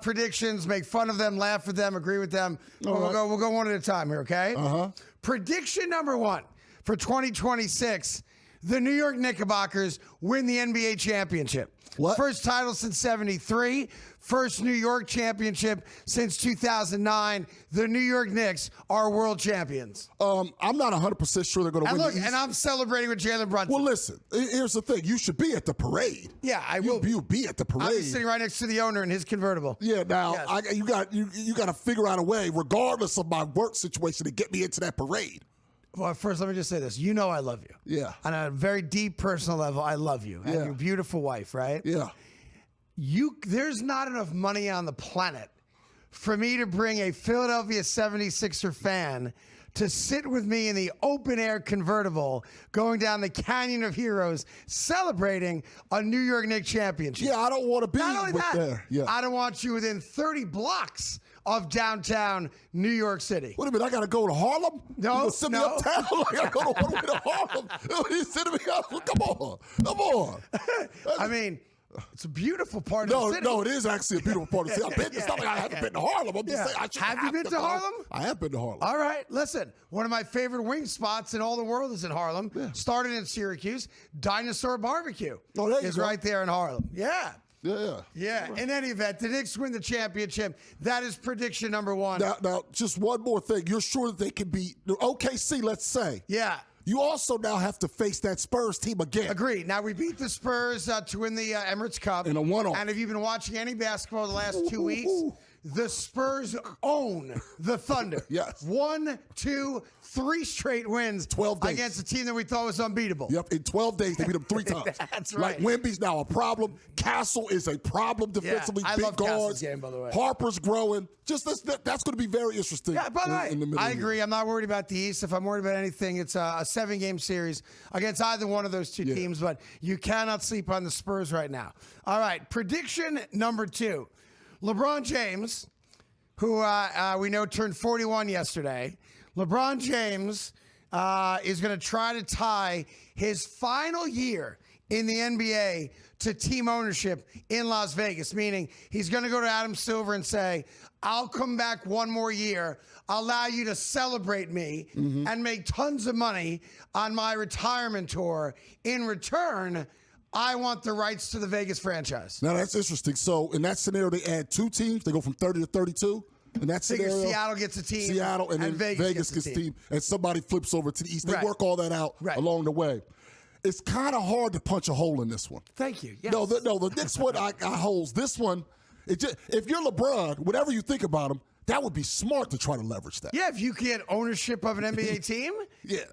predictions. Make fun of them, laugh with them, agree with them. All right. We'll go one at a time here, okay? Uh-huh. Prediction number 1 for 2026. The New York Knickerbockers win the NBA championship. What? First title since 73. First New York championship since 2009. The New York Knicks are world champions. I'm not 100% sure they're going to win. And look, the East. and I'm celebrating with Jalen Brunson. Well, listen, here's the thing. You should be at the parade. Yeah, I will. You'll be at the parade. I'll be sitting right next to the owner in his convertible. Yeah, now Yes. you got to figure out a way, regardless of my work situation, to get me into that parade. Well, first, let me just say this. You know I love you. Yeah. On a very deep personal level, I love you. And Yeah. your beautiful wife, right? Yeah. There's not enough money on the planet for me to bring a Philadelphia 76er fan to sit with me in the open-air convertible going down the Canyon of Heroes celebrating a New York Knicks championship. Yeah, I don't want to be Not only with that, there. Yeah. I don't want you within 30 blocks of downtown New York City. Wait a minute, I got to go to Harlem? No, You gonna send me no. uptown? I got to go all the way to Harlem. You sending me up? Come on. I mean, it's a beautiful part of the city. No, it is actually a beautiful part of the city. It's not like I haven't been to Harlem. I'm just saying. Have you been to Harlem? I have been to Harlem. All right, listen. One of my favorite wing spots in all the world is in Harlem. Yeah. Started in Syracuse. Dinosaur Barbecue there you is go. right there in Harlem. Yeah. Yeah. In any event, the Knicks win the championship. That is prediction number 1. Now, just one more thing. You're sure that they can beat OKC, let's say. Yeah. You also now have to face that Spurs team again. Agreed. Now, we beat the Spurs to win the Emirates Cup. In a one-off. And if you've been watching any basketball the last 2 weeks, the Spurs own the Thunder. Yes. 1, 2, 3 straight wins 12 days. against a team that we thought was unbeatable. Yep, in 12 days, they beat them 3 times. That's right. Like, Wemby's now a problem. Castle is a problem defensively. I Big love Castle's guards. game, by the way. Harper's growing. Just that's going to be very interesting. Yeah, by the way, in the middle I of the agree. year. I'm not worried about the East. If I'm worried about anything, it's a 7-game series against either one of those two teams, but you cannot sleep on the Spurs right now. All right, prediction number 2. LeBron James, who we know turned 41 yesterday. LeBron James is going to try to tie his final year in the NBA to team ownership in Las Vegas, meaning he's going to go to Adam Silver and say, I'll come back one more year. I'll allow you to celebrate me and make tons of money on my retirement tour. In return, I want the rights to the Vegas franchise. Now, that's interesting. So, in that scenario, they add 2 teams. They go from 30 to 32. In that scenario, Seattle gets a team. Seattle and then Vegas gets a team. And somebody flips over to the East. They work all that out along the way. It's kind of hard to punch a hole in this one. Thank you. Yes. No, the next one I holes. This one, if you're LeBron, whatever you think about him, that would be smart to try to leverage that. Yeah, if you get ownership of an NBA team,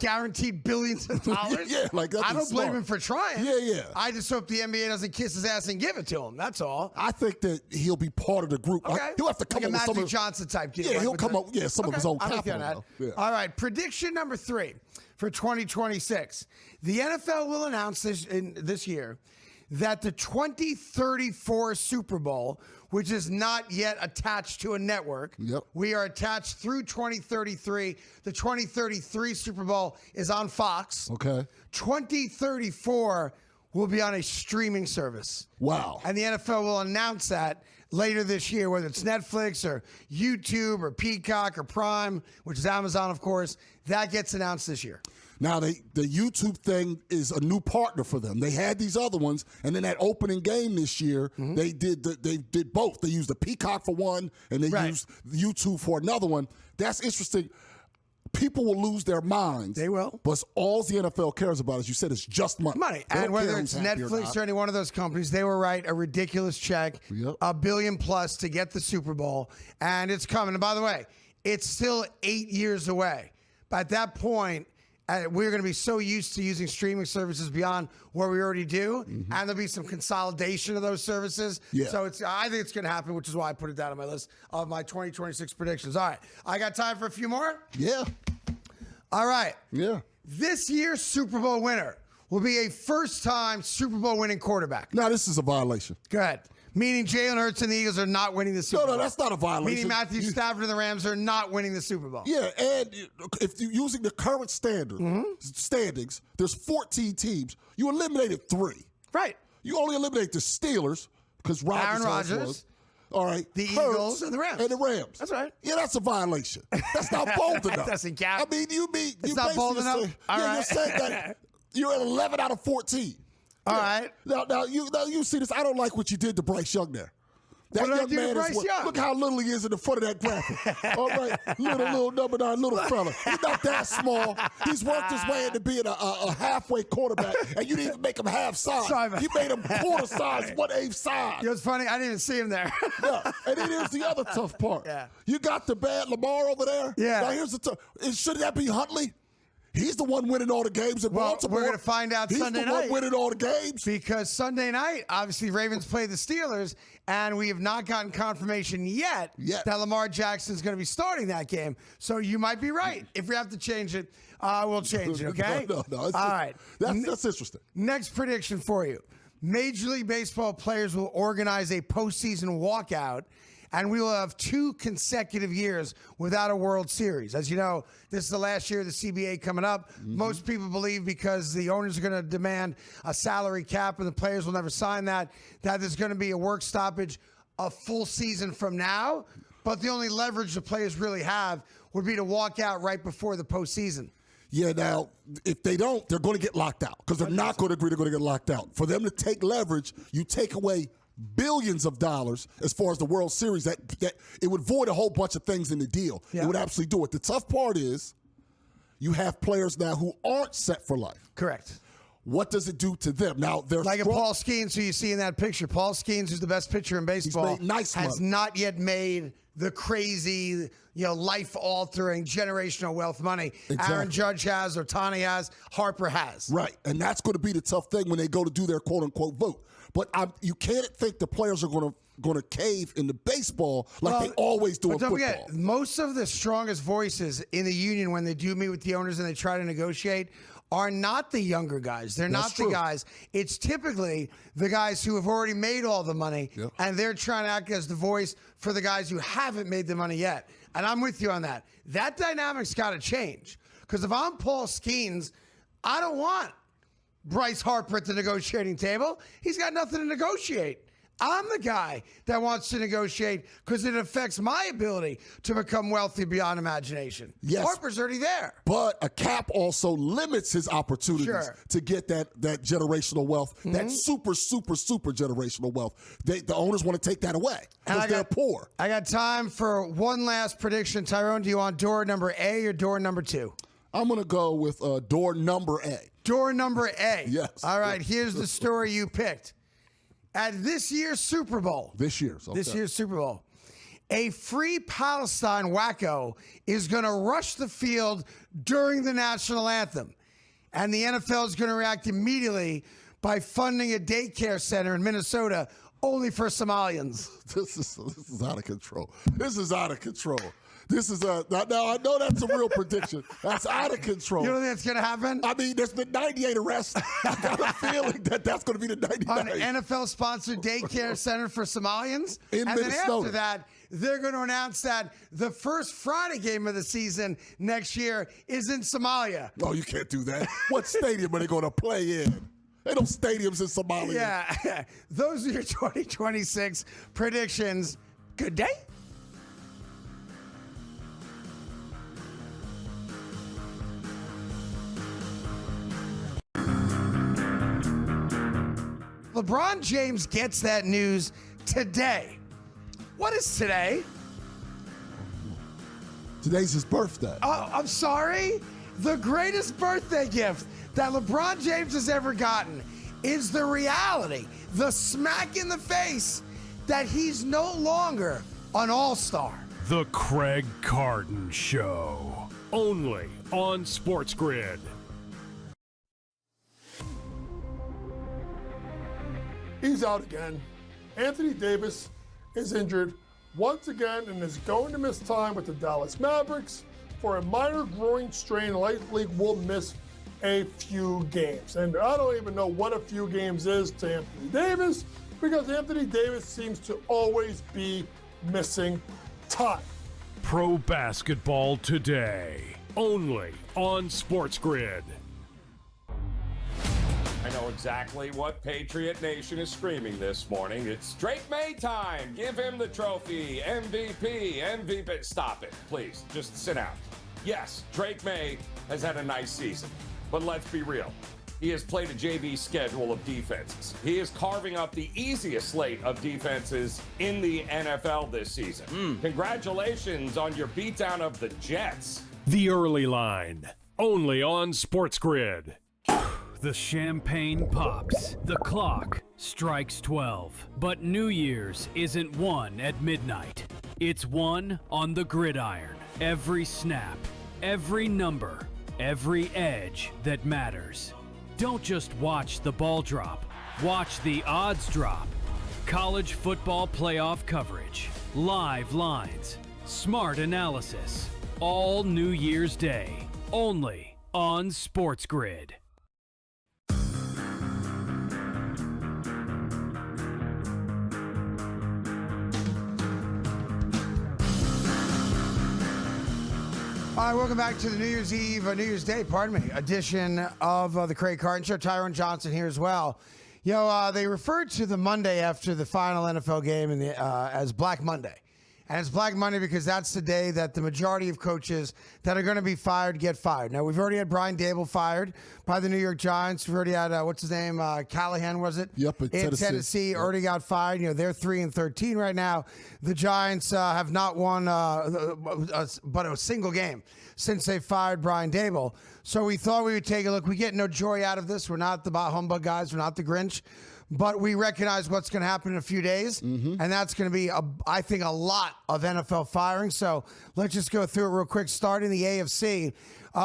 guaranteed billions of dollars. I don't blame him for trying. Yeah. I just hope the NBA doesn't kiss his ass and give it to him. That's all. I think that he'll be part of the group. Okay. He'll have to come like up a with some Magic Johnson type deal. Yeah, he'll come up. Yeah, some of his own I'm with you on capital. that. All right, prediction number 3 for 2026. The NFL will announce this year that the 2034 Super Bowl, which is not yet attached to a network, we are attached through 2033. The 2033 Super Bowl is on Fox. Okay. 2034 will be on a streaming service. Wow. And the NFL will announce that later this year, whether it's Netflix or YouTube or Peacock or Prime, which is Amazon, of course. That gets announced this year. Now, the YouTube thing is a new partner for them. They had these other ones, and then that opening game this year, they did both. They used the Peacock for one, and they used YouTube for another one. That's interesting. People will lose their minds. They will. But all the NFL cares about, as you said, is just money. And whether it's Netflix or any one of those companies, they will write a ridiculous check, $1 billion plus to get the Super Bowl. And it's coming. And by the way, it's still 8 years away. But at that point, we're going to be so used to using streaming services beyond what we already do, and there'll be some consolidation of those services. Yeah. So I think it's going to happen, which is why I put it down on my list of my 2026 predictions. All right, I got time for a few more? Yeah. All right. Yeah. This year's Super Bowl winner will be a first-time Super Bowl winning quarterback. Now, this is a violation. Go ahead. Meaning Jalen Hurts and the Eagles are not winning the Super Bowl. No, that's not a violation. Meaning Matthew Stafford and the Rams are not winning the Super Bowl. Yeah, and if you're using the current standings, there's 14 teams. You eliminated 3. Right. You only eliminate the Steelers because Aaron Rodgers. All right. The Hurts Eagles and the Rams. And the Rams. That's right. Yeah, that's a violation. That's not bold enough. That doesn't count. I mean, it's not bold enough. You're saying that you're at 11 out of 14. All right. Now you see this. I don't like what you did to Bryce Young there. That what young did I do to Bryce Young? Look how little he is in the front of that graphic. All right, little number 9, little fella. He's not that small. He's worked his way into being a halfway quarterback, and you didn't even make him half size. You made him quarter size, 1/8 size. You know what's funny? I didn't even see him there. Yeah. And then here's the other tough part. Yeah. You got the bad Lamar over there. Yeah. Now here's the tough. Should that be Huntley? He's the one winning all the games in Baltimore. We're going to find out Sunday night. He's the one winning all the games. Because Sunday night, obviously, Ravens play the Steelers, and we have not gotten confirmation yet that Lamar Jackson's going to be starting that game. So you might be right. If we have to change it, we'll change it, okay? No. All right. That's interesting. Next prediction for you. Major League Baseball players will organize a postseason walkout, and we will have 2 consecutive years without a World Series. As you know, this is the last year of the CBA coming up. Most people believe because the owners are going to demand a salary cap and the players will never sign that there's going to be a work stoppage a full season from now. But the only leverage the players really have would be to walk out right before the postseason. Yeah, now, if they don't, they're going to get locked out because they're not going to agree they're going to get locked out. For them to take leverage, you take away billions of dollars as far as the World Series, that it would void a whole bunch of things in the deal. Yeah. It would absolutely do it. The tough part is you have players now who aren't set for life. Correct. What does it do to them? Now, they're like a Paul Skeens, who you see in that picture. Paul Skeens, who's the best pitcher in baseball, has not yet made the crazy, life-altering, generational wealth money. Exactly. Aaron Judge has, Ohtani has, Harper has. Right, and that's going to be the tough thing when they go to do their quote-unquote vote. But you can't think the players are going to cave in the baseball like they always do in football. Don't forget, most of the strongest voices in the union when they do meet with the owners and they try to negotiate are not the younger guys. They're not the guys. It's typically the guys who have already made all the money, and they're trying to act as the voice for the guys who haven't made the money yet. And I'm with you on that. That dynamic's got to change. Because if I'm Paul Skeens, I don't want Bryce Harper at the negotiating table. He's got nothing to negotiate. I'm the guy that wants to negotiate because it affects my ability to become wealthy beyond imagination. Yes. Harper's already there. But a cap also limits his opportunities to get that generational wealth, that super generational wealth. The owners want to take that away because they're poor. I got time for one last prediction. Tyrone, do you want door number A or door number 2? I'm going to go with door number A. Door number A. Yes. All right, here's the story you picked. At this year's Super Bowl. This year's Super Bowl. A free Palestine wacko is going to rush the field during the national anthem. And the NFL is going to react immediately by funding a daycare center in Minnesota only for Somalians. This is out of control. This is out of control. This is now I know that's a real prediction. That's out of control. You don't think that's going to happen? I mean, there's been 98 arrests. I got a feeling that's going to be the 99. An NFL-sponsored daycare center for Somalians? In Minnesota. Then after that, they're going to announce that the first Friday game of the season next year is in Somalia. No, you can't do that. What stadium are they going to play in? Ain't no stadiums in Somalia. Yeah. Those are your 2026 predictions. Good day. LeBron James gets that news today. What is today? Today's his birthday. Oh, I'm sorry. The greatest birthday gift that LeBron James has ever gotten is the reality, the smack in the face that he's no longer an all-star. The Craig Carton Show. Only on SportsGrid. He's out again. Anthony Davis is injured once again and is going to miss time with the Dallas Mavericks for a minor groin strain. Likely will miss a few games. And I don't even know what a few games is to Anthony Davis, because Anthony Davis seems to always be missing time. Pro basketball today. Only on SportsGrid. I know exactly what Patriot Nation is screaming this morning. It's Drake May time. Give him the trophy. MVP. Stop it, please. Just sit down. Yes, Drake May has had a nice season. But let's be real. He has played a JV schedule of defenses. He is carving up the easiest slate of defenses in the NFL this season. Congratulations on your beatdown of the Jets. The Early Line. Only on SportsGrid. The champagne pops. The clock strikes 12. But New Year's isn't one at midnight. It's one on the gridiron. Every snap, every number, every edge that matters. Don't just watch the ball drop. Watch the odds drop. College football playoff coverage. Live lines. Smart analysis. All New Year's Day. Only on SportsGrid. All right, welcome back to the New Year's Eve, New Year's Day, edition of the Craig Carton Show. Tyrone Johnson here as well. They referred to the Monday after the final NFL game as Black Monday. And it's Black Monday because that's the day that the majority of coaches that are going to be fired get fired. Now, we've already had Brian Dable fired by the New York Giants. We've already had, what's his name, Callahan, was it? Yep, in Tennessee. Yep. Already got fired. They're 3-13 right now. The Giants have not won but a single game since they fired Brian Dable. So we thought we would take a look. We get no joy out of this. We're not the Bah Humbug guys. We're not the Grinch. But we recognize what's going to happen in a few days, and that's going to be, I think, a lot of NFL firing. So let's just go through it real quick. Starting the AFC,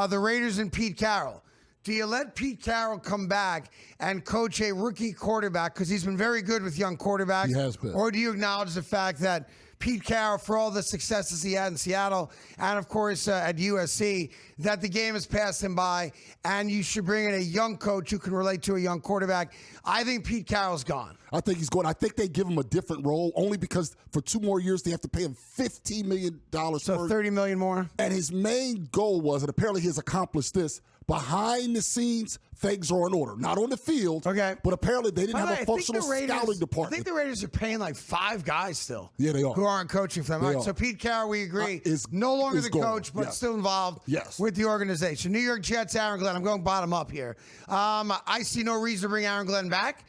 the Raiders and Pete Carroll. Do you let Pete Carroll come back and coach a rookie quarterback, because he's been very good with young quarterbacks? He has been. Or do you acknowledge the fact that Pete Carroll, for all the successes he had in Seattle and, of course, at USC, that the game has passed him by, and you should bring in a young coach who can relate to a young quarterback? I think Pete Carroll's gone. I think he's going. I think they give him a different role only because for 2 more years they have to pay him $15 million. So $30 million more. And his main goal was, and apparently he has accomplished this, behind the scenes, things are in order. Not on the field, okay, but apparently they didn't have a functional scouting department. I think the Raiders are paying like 5 guys still. Yeah, they are. Who aren't coaching for them. All right, so Pete Carroll, we agree, is no longer the coach, but still involved with the organization. New York Jets, Aaron Glenn. I'm going bottom up here. I see no reason to bring Aaron Glenn back.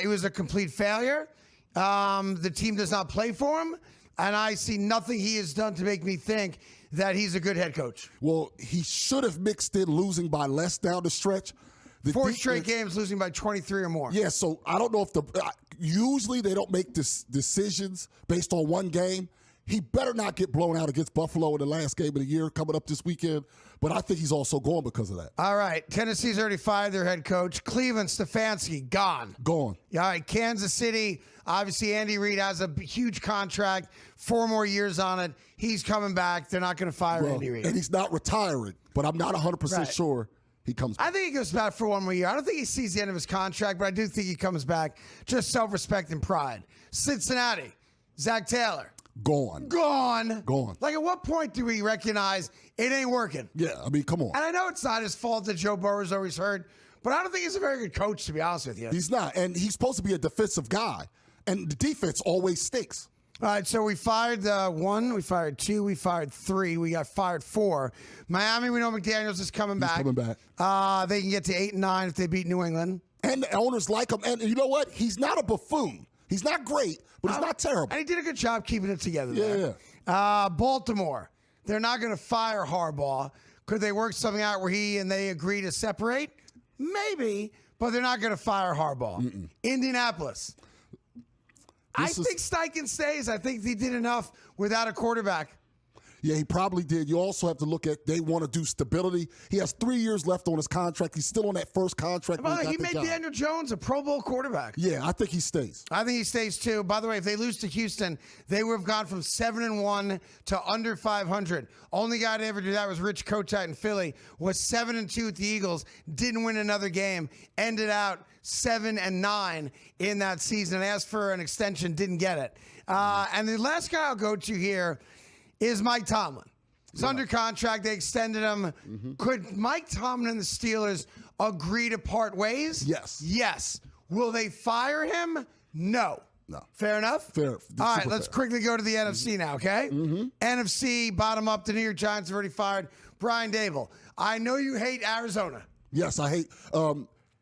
It was a complete failure. The team does not play for him, and I see nothing he has done to make me think that he's a good head coach. Well, he should have mixed in losing by less down the stretch. 4 straight games losing by 23 or more. Yeah, so I don't know if usually they don't make decisions based on one game. He better not get blown out against Buffalo in the last game of the year coming up this weekend. But I think he's also gone because of that. All right. Tennessee's already fired their head coach. Cleveland, Stefanski, gone. Gone. All right. Kansas City, obviously Andy Reid has a huge contract, 4 more years on it. He's coming back. They're not going to fire Andy Reid. And he's not retiring, but I'm not 100% sure he comes back. I think he goes back for 1 more year. I don't think he sees the end of his contract, but I do think he comes back. Just self-respect and pride. Cincinnati, Zach Taylor. Gone. Like, at what point do we recognize it ain't working? Yeah, I mean, come on. And I know it's not his fault that Joe Burrow's always hurt, But I don't think he's a very good coach, to be honest with you. He's not. And he's supposed to be a defensive guy. And the defense always stinks. All right, so we fired 1, we fired 2, we fired 3, we got fired 4. Miami, we know McDaniels is coming back. He's coming back. They can get to 8-9 if they beat New England. And the owners like him. And you know what? He's not a buffoon. He's not great, but he's not terrible. And he did a good job keeping it together there. Yeah. Baltimore, they're not going to fire Harbaugh. Could they work something out where he and they agree to separate? Maybe, but they're not going to fire Harbaugh. Indianapolis. I think Steichen stays. I think he did enough without a quarterback. Yeah, he probably did. You also have to look at they want to do stability. He has 3 years left on his contract. He's still on that first contract. He made Daniel Jones a Pro Bowl quarterback. Yeah, I think he stays. I think he stays too. By the way, if they lose to Houston, they would have gone from 7-1 to under 500. Only guy to ever do that was Rich Kotite in Philly. Was 7-2 with the Eagles. Didn't win another game. Ended out 7-9 in that season. Asked for an extension. Didn't get it. And the last guy I'll go to here is Mike Tomlin. He's under contract. They extended him. Could Mike Tomlin and the Steelers agree to part ways? Yes. Yes. Will they fire him? No. Fair enough? Fair. All right, let's quickly go to the NFC now, okay? NFC, bottom up, the New York Giants have already fired Brian Daboll. I know you hate Arizona. Yes, I hate.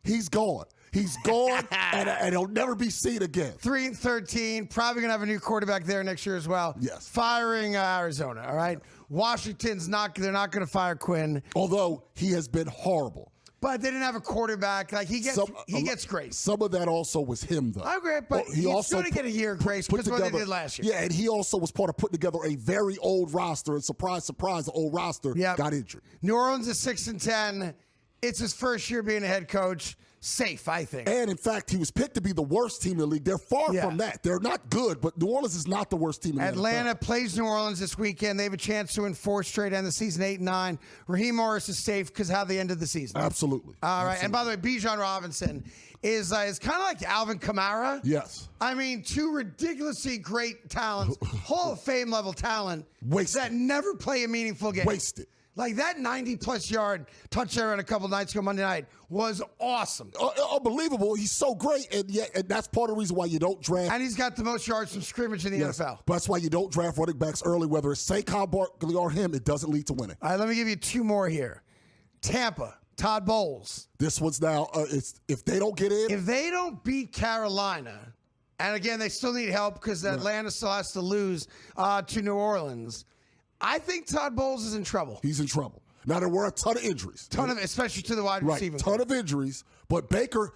He's gone. He's gone, and he'll never be seen again. 3-13, probably going to have a new quarterback there next year as well. Yes. Firing Arizona, all right? Washington's they're not going to fire Quinn. Although he has been horrible. But they didn't have a quarterback. Like he gets grace. Some of that also was him, though. I agree, but he's going to get a year of grace because of what they did last year. Yeah, and he also was part of putting together a very old roster, and surprise, surprise, the old roster got injured. New Orleans is 6-10. It's his first year being a head coach. Safe, I think. And, in fact, he was picked to be the worst team in the league. They're far from that. They're not good, but New Orleans is not the worst team in the league. Atlanta plays New Orleans this weekend. They have a chance to win 4 straight, end the season 8-9. Raheem Morris is safe because how they ended the season. Absolutely. All right. And, by the way, Bijan Robinson is kind of like Alvin Kamara. Yes. I mean, 2 ridiculously great talents, Hall of Fame level talent that never play a meaningful game. Wasted. Like that 90-plus yard touchdown a couple nights ago Monday night was awesome. Unbelievable. He's so great, and that's part of the reason why you don't draft. And he's got the most yards from scrimmage in the NFL. But that's why you don't draft running backs early, whether it's Saquon Barkley or him. It doesn't lead to winning. All right, let me give you 2 more here. Tampa, Todd Bowles. This one's now, if they don't get in. If they don't beat Carolina, and again, they still need help because Atlanta still has to lose to New Orleans, I think Todd Bowles is in trouble. He's in trouble. Now, there were a ton of injuries. Especially to the wide receiver. Ton of injuries. But Baker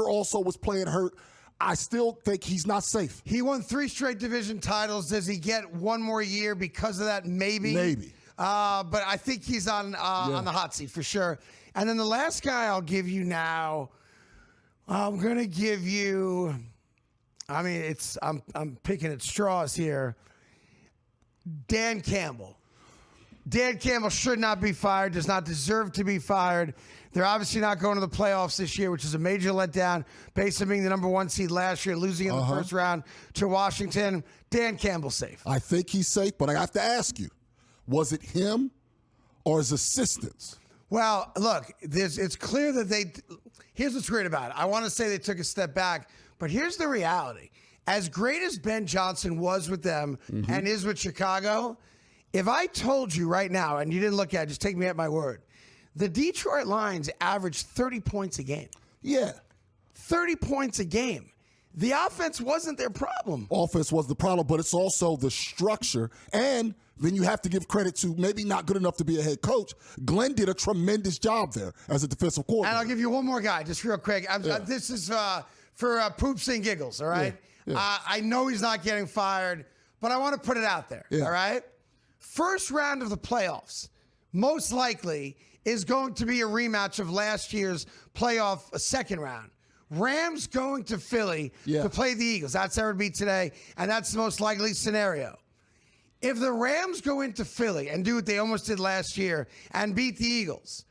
also was playing hurt. I still think he's not safe. He won 3 straight division titles. Does he get 1 more year because of that? Maybe. But I think he's on the hot seat for sure. And then the last guy I'll give you now, I'm going to give you, I mean, I'm picking at straws here. Dan Campbell. Dan Campbell should not be fired, does not deserve to be fired. They're obviously not going to the playoffs this year, which is a major letdown based on being the number 1 seed last year, losing in the first round to Washington. Dan Campbell safe. I think he's safe, but I have to ask you, was it him or his assistants? Well, look, it's clear that here's what's great about it. I want to say they took a step back, but here's the reality. As great as Ben Johnson was with them and is with Chicago, if I told you right now, and you didn't look at it, just take me at my word, the Detroit Lions averaged 30 points a game. Yeah. 30 points a game. The offense wasn't their problem. Offense was the problem, but it's also the structure. And then you have to give credit to maybe not good enough to be a head coach. Glenn did a tremendous job there as a defensive coordinator. And I'll give you one more guy, just real quick. This is for poops and giggles, all right? Yeah. I know he's not getting fired, but I want to put it out there, all right? First round of the playoffs, most likely, is going to be a rematch of last year's playoff second round. Rams going to Philly to play the Eagles. That's how it would be today, and that's the most likely scenario. If the Rams go into Philly and do what they almost did last year and beat the Eagles,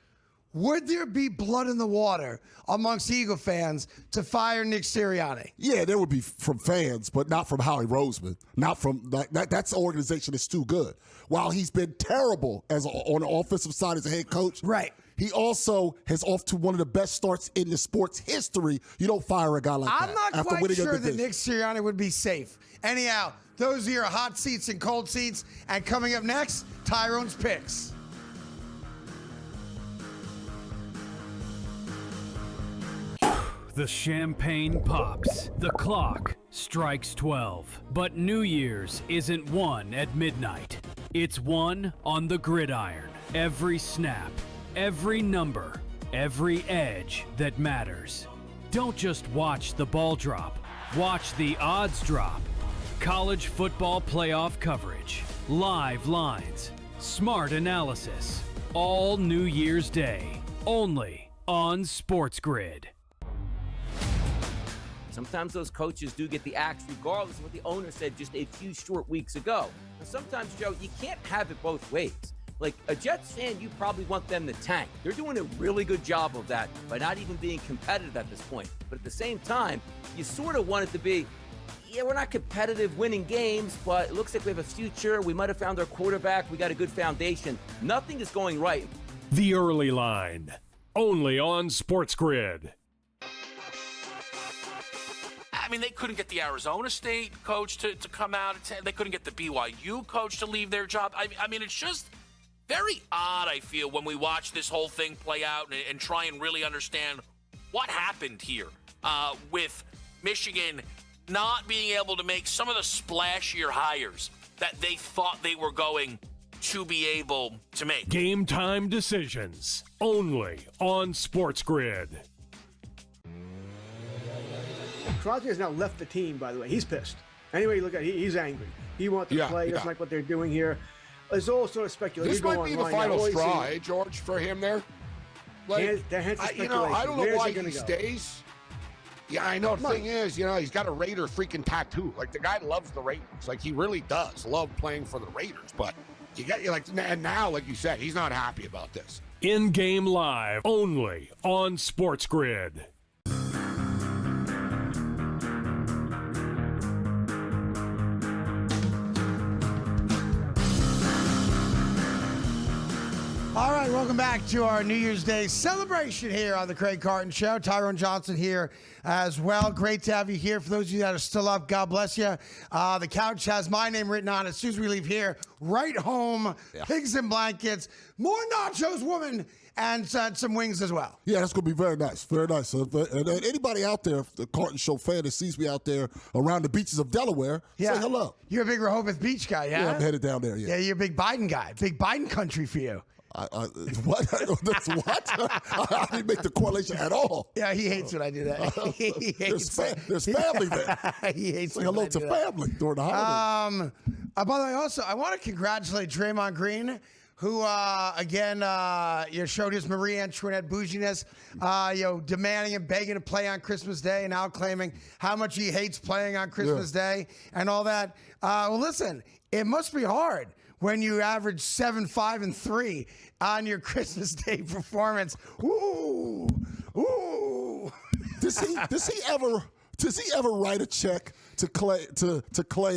would there be blood in the water amongst Eagle fans to fire Nick Sirianni? Yeah, there would be from fans, but not from Howie Roseman. Not from that's an organization that's too good. While he's been terrible on the offensive side as a head coach, right? he also has off to one of the best starts in the sports history. You don't fire a guy like that. I'm not after quite winning sure a that Nick Sirianni would be safe. Anyhow, those are your hot seats and cold seats. And coming up next, Tyrone's picks. The champagne pops. The clock strikes 12. But New Year's isn't won at midnight. It's won on the gridiron. Every snap, every number, every edge that matters. Don't just watch the ball drop. Watch the odds drop. College football playoff coverage. Live lines. Smart analysis. All New Year's Day. Only on SportsGrid. Sometimes those coaches do get the axe regardless of what the owner said just a few short weeks ago. And sometimes, Joe, you can't have it both ways. Like a Jets fan, you probably want them to tank. They're doing a really good job of that by not even being competitive at this point. But at the same time, you sort of want it to be, yeah, we're not competitive winning games, but it looks like we have a future. We might have found our quarterback. We got a good foundation. Nothing is going right. The Early Line, only on SportsGrid. I mean, they couldn't get the Arizona State coach to come out. They couldn't get the BYU coach to leave their job. I mean, it's just very odd, I feel, when we watch this whole thing play out and try and really understand what happened here with Michigan not being able to make some of the splashier hires that they thought they were going to be able to make. Game time decisions, only on SportsGrid. Crosby has now left the team, by the way. He's pissed. Anyway, you look at it, he's angry. He wants to play. He doesn't like what they're doing here. There's all sort of speculation. This might be the final straw, George, for him there. Like, I don't know why he stays. Yeah, I know. The thing is, he's got a Raider freaking tattoo. Like, the guy loves the Raiders. Like, he really does love playing for the Raiders. But and now, like you said, he's not happy about this. In-game live, only on SportsGrid. All right, welcome back to our New Year's Day celebration here on the Craig Carton Show. Tyrone Johnson here as well. Great to have you here. For those of you that are still up, God bless you. The couch has my name written on it as soon as we leave here. Right home, pigs and blankets, more nachos, woman, and some wings as well. Yeah, that's going to be very nice. Very nice. And anybody out there, the Carton Show fan that sees me out there around the beaches of Delaware, say hello. You're a big Rehoboth Beach guy, yeah? Yeah, I'm headed down there, Yeah, you're a big Biden guy. Big Biden country for you. What? That's what? I didn't make the correlation at all. Yeah, he hates when I do that. There's family there. He hates Say hello to family during the holidays. By the way, also, I want to congratulate Draymond Green, who, again, showed his Marie Antoinette bouginess, demanding and begging to play on Christmas Day and now claiming how much he hates playing on Christmas Day and all that. Well, listen, it must be hard when you average 7, 5, and 3 on your Christmas Day performance. Ooh. Does he ever write a check to Clay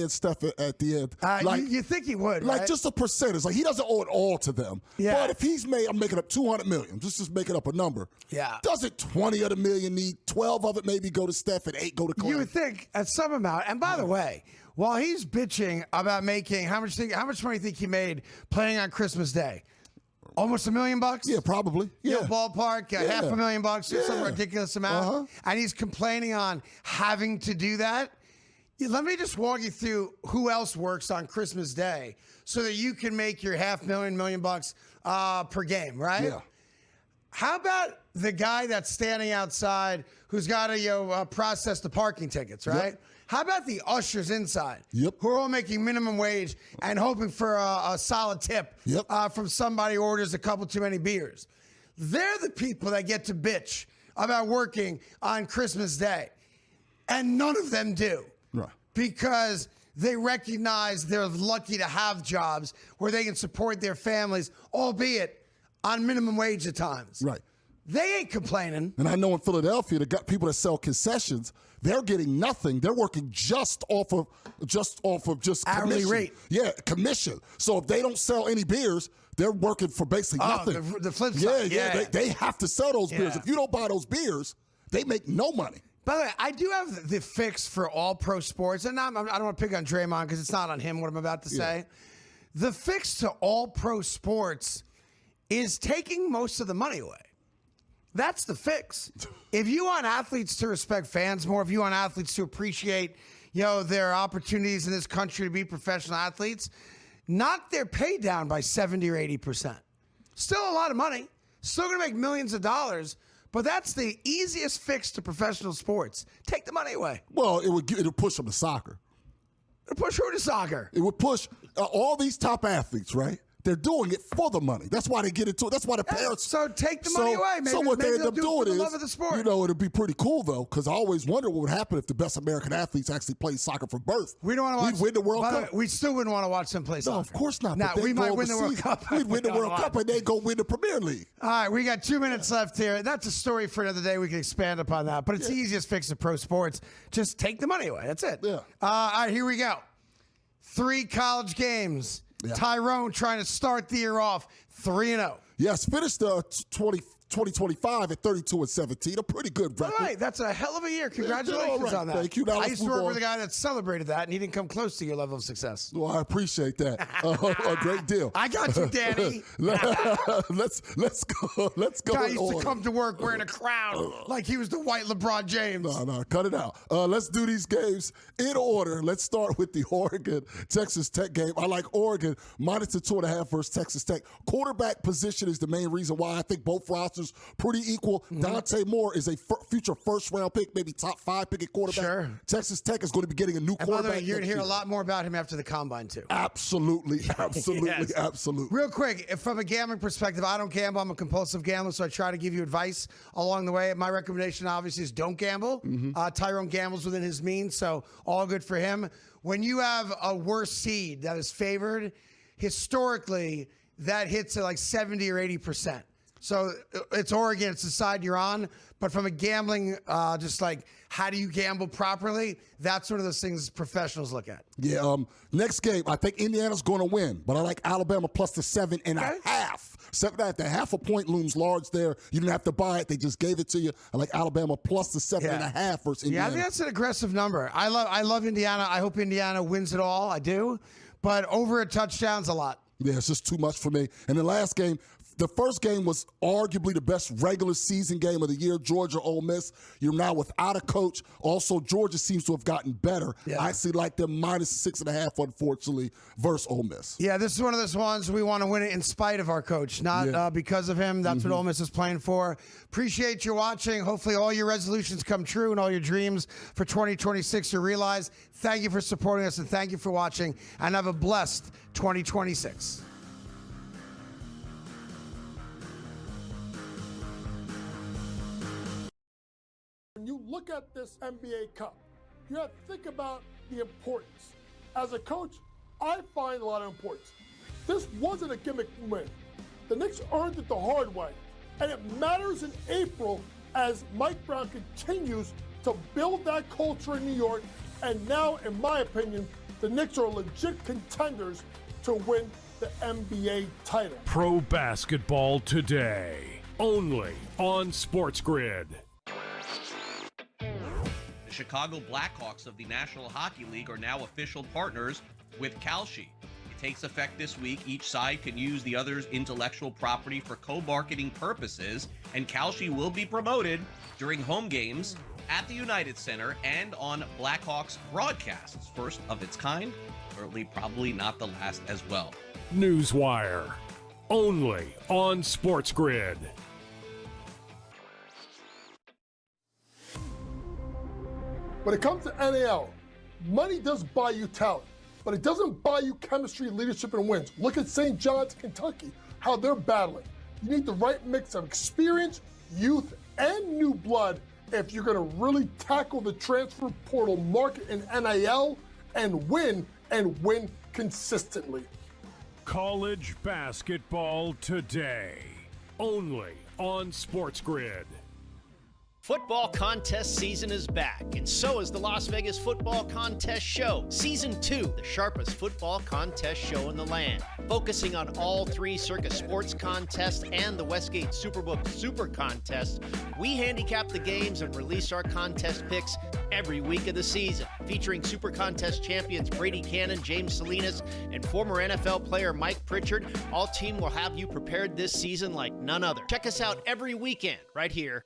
and Steph at the end? You think he would, like right? just a percentage. Like he doesn't owe it all to them. Yeah. But if he's made, I'm making up $200 million. Just making up a number. Yeah. Doesn't 20 of the million need 12 of it maybe go to Steph and 8 go to Clay? You would think at some amount. And by the way, while he's bitching about making how much money do you think he made playing on Christmas Day? Almost $1 million? Yeah, probably. Yeah. Ballpark, $500,000, some ridiculous amount. And he's complaining on having to do that. Let me just walk you through who else works on Christmas Day so that you can make your $500,000, $1 million per game, right? Yeah. How about the guy that's standing outside who's got to process the parking tickets, right? Yep. How about the ushers inside? Yep. Who are all making minimum wage and hoping for a solid tip from somebody who orders a couple too many beers? They're the people that get to bitch about working on Christmas Day. And none of them do. Right. Because they recognize they're lucky to have jobs where they can support their families, albeit on minimum wage at times. Right. They ain't complaining. And I know in Philadelphia, the people that sell concessions, they're getting nothing. They're working just off of hourly commission. rate. Yeah, commission. So if they don't sell any beers, they're working for basically nothing. The flip side. Yeah. They have to sell those beers. If you don't buy those beers, they make no money. By the way, I do have the fix for all pro sports, and I don't want to pick on Draymond because it's not on him what I'm about to say. The fix to all pro sports is taking most of the money away. That's the fix. If you want athletes to respect fans more, if you want athletes to appreciate, their opportunities in this country to be professional athletes, knock their pay down by 70 or 80%. Still a lot of money. Still going to make millions of dollars. But that's the easiest fix to professional sports. Take the money away. Well, it would push them to soccer. It would push who to soccer? It would push all these top athletes, right? They're doing it for the money. That's why they get into it. That's why the parents. So take the money away. Maybe, so what they end up doing is, love of the sport. It'd be pretty cool though, because I always wonder what would happen if the best American athletes actually played soccer from birth. We don't want to watch. We'd win the World Cup. We still wouldn't want to watch them play soccer. No, of course not. Now we might win the World Cup. We'd win the World Cup and they go win the Premier League. All right, we got 2 minutes left here. That's a story for another day. We can expand upon that, but it's the easiest fix to pro sports. Just take the money away. That's it. Yeah. All right, here we go. 3 college games. Yeah. Tyrone trying to start the year off 3-0. Yes, finished 2025 at 32-17. A pretty good record. All right, that's a hell of a year. Congratulations on that. Thank you. Now I used to work with a guy that celebrated that, and he didn't come close to your level of success. Well, I appreciate that. A great deal. I got you, Danny. Let's go. Guy used to come to work wearing a crown like he was the white LeBron James. No, cut it out. Let's do these games in order. Let's start with the Oregon-Texas Tech game. I like Oregon minus the 2.5 versus Texas Tech. Quarterback position is the main reason why I think both rosters pretty equal. Dante Moore is a future first-round pick, maybe top 5 pick at quarterback. Sure. Texas Tech is going to be getting a new quarterback. By the way, you're going to hear a lot more about him after the Combine, too. Absolutely. Yes. Absolutely. Real quick, from a gambling perspective, I don't gamble. I'm a compulsive gambler, so I try to give you advice along the way. My recommendation, obviously, is don't gamble. Tyrone gambles within his means, so all good for him. When you have a worse seed that is favored, historically, that hits at like 70 or 80%. So it's Oregon, it's the side you're on. But from a gambling, just like how do you gamble properly, that's one of those things professionals look at. Yeah, next game, I think Indiana's going to win, but I like Alabama plus the 7.5. 7.5, the half a point looms large there. You didn't have to buy it. They just gave it to you. I like Alabama plus the 7.5 versus Indiana. Yeah, I think that's an aggressive number. I love Indiana. I hope Indiana wins it all. I do. But over a touchdown's a lot. Yeah, it's just too much for me. And the last game, the first game was arguably the best regular season game of the year, Georgia-Ole Miss. You're now without a coach. Also, Georgia seems to have gotten better. Yeah. I actually like them minus 6.5, unfortunately, versus Ole Miss. Yeah, this is one of those ones we want to win it in spite of our coach, not because of him. That's what Ole Miss is playing for. Appreciate you watching. Hopefully all your resolutions come true and all your dreams for 2026 are realized. Thank you for supporting us and thank you for watching. And have a blessed 2026. When you look at this NBA Cup, you have to think about the importance. As a coach, I find a lot of importance. This wasn't a gimmick win. The Knicks earned it the hard way, and it matters in April as Mike Brown continues to build that culture in New York, and now, in my opinion, the Knicks are legit contenders to win the NBA title. Pro basketball today, only on SportsGrid. The Chicago Blackhawks of the National Hockey League are now official partners with Kalshi. It takes effect this week. Each side can use the other's intellectual property for co-marketing purposes, and Kalshi will be promoted during home games at the United Center and on Blackhawks broadcasts. First of its kind, certainly probably not the last as well. Newswire, only on SportsGrid. When it comes to NAL, money does buy you talent, but it doesn't buy you chemistry, leadership, and wins. Look at St. John's, Kentucky, how they're battling. You need the right mix of experience, youth, and new blood if you're going to really tackle the transfer portal market in NIL and win consistently. College basketball today, only on SportsGrid. Football contest season is back, and so is the Las Vegas Football Contest Show. Season 2, the sharpest football contest show in the land. Focusing on all 3 Circus Sports contests and the Westgate Superbook Super Contest, we handicap the games and release our contest picks every week of the season. Featuring Super Contest champions Brady Cannon, James Salinas, and former NFL player Mike Pritchard, all team will have you prepared this season like none other. Check us out every weekend right here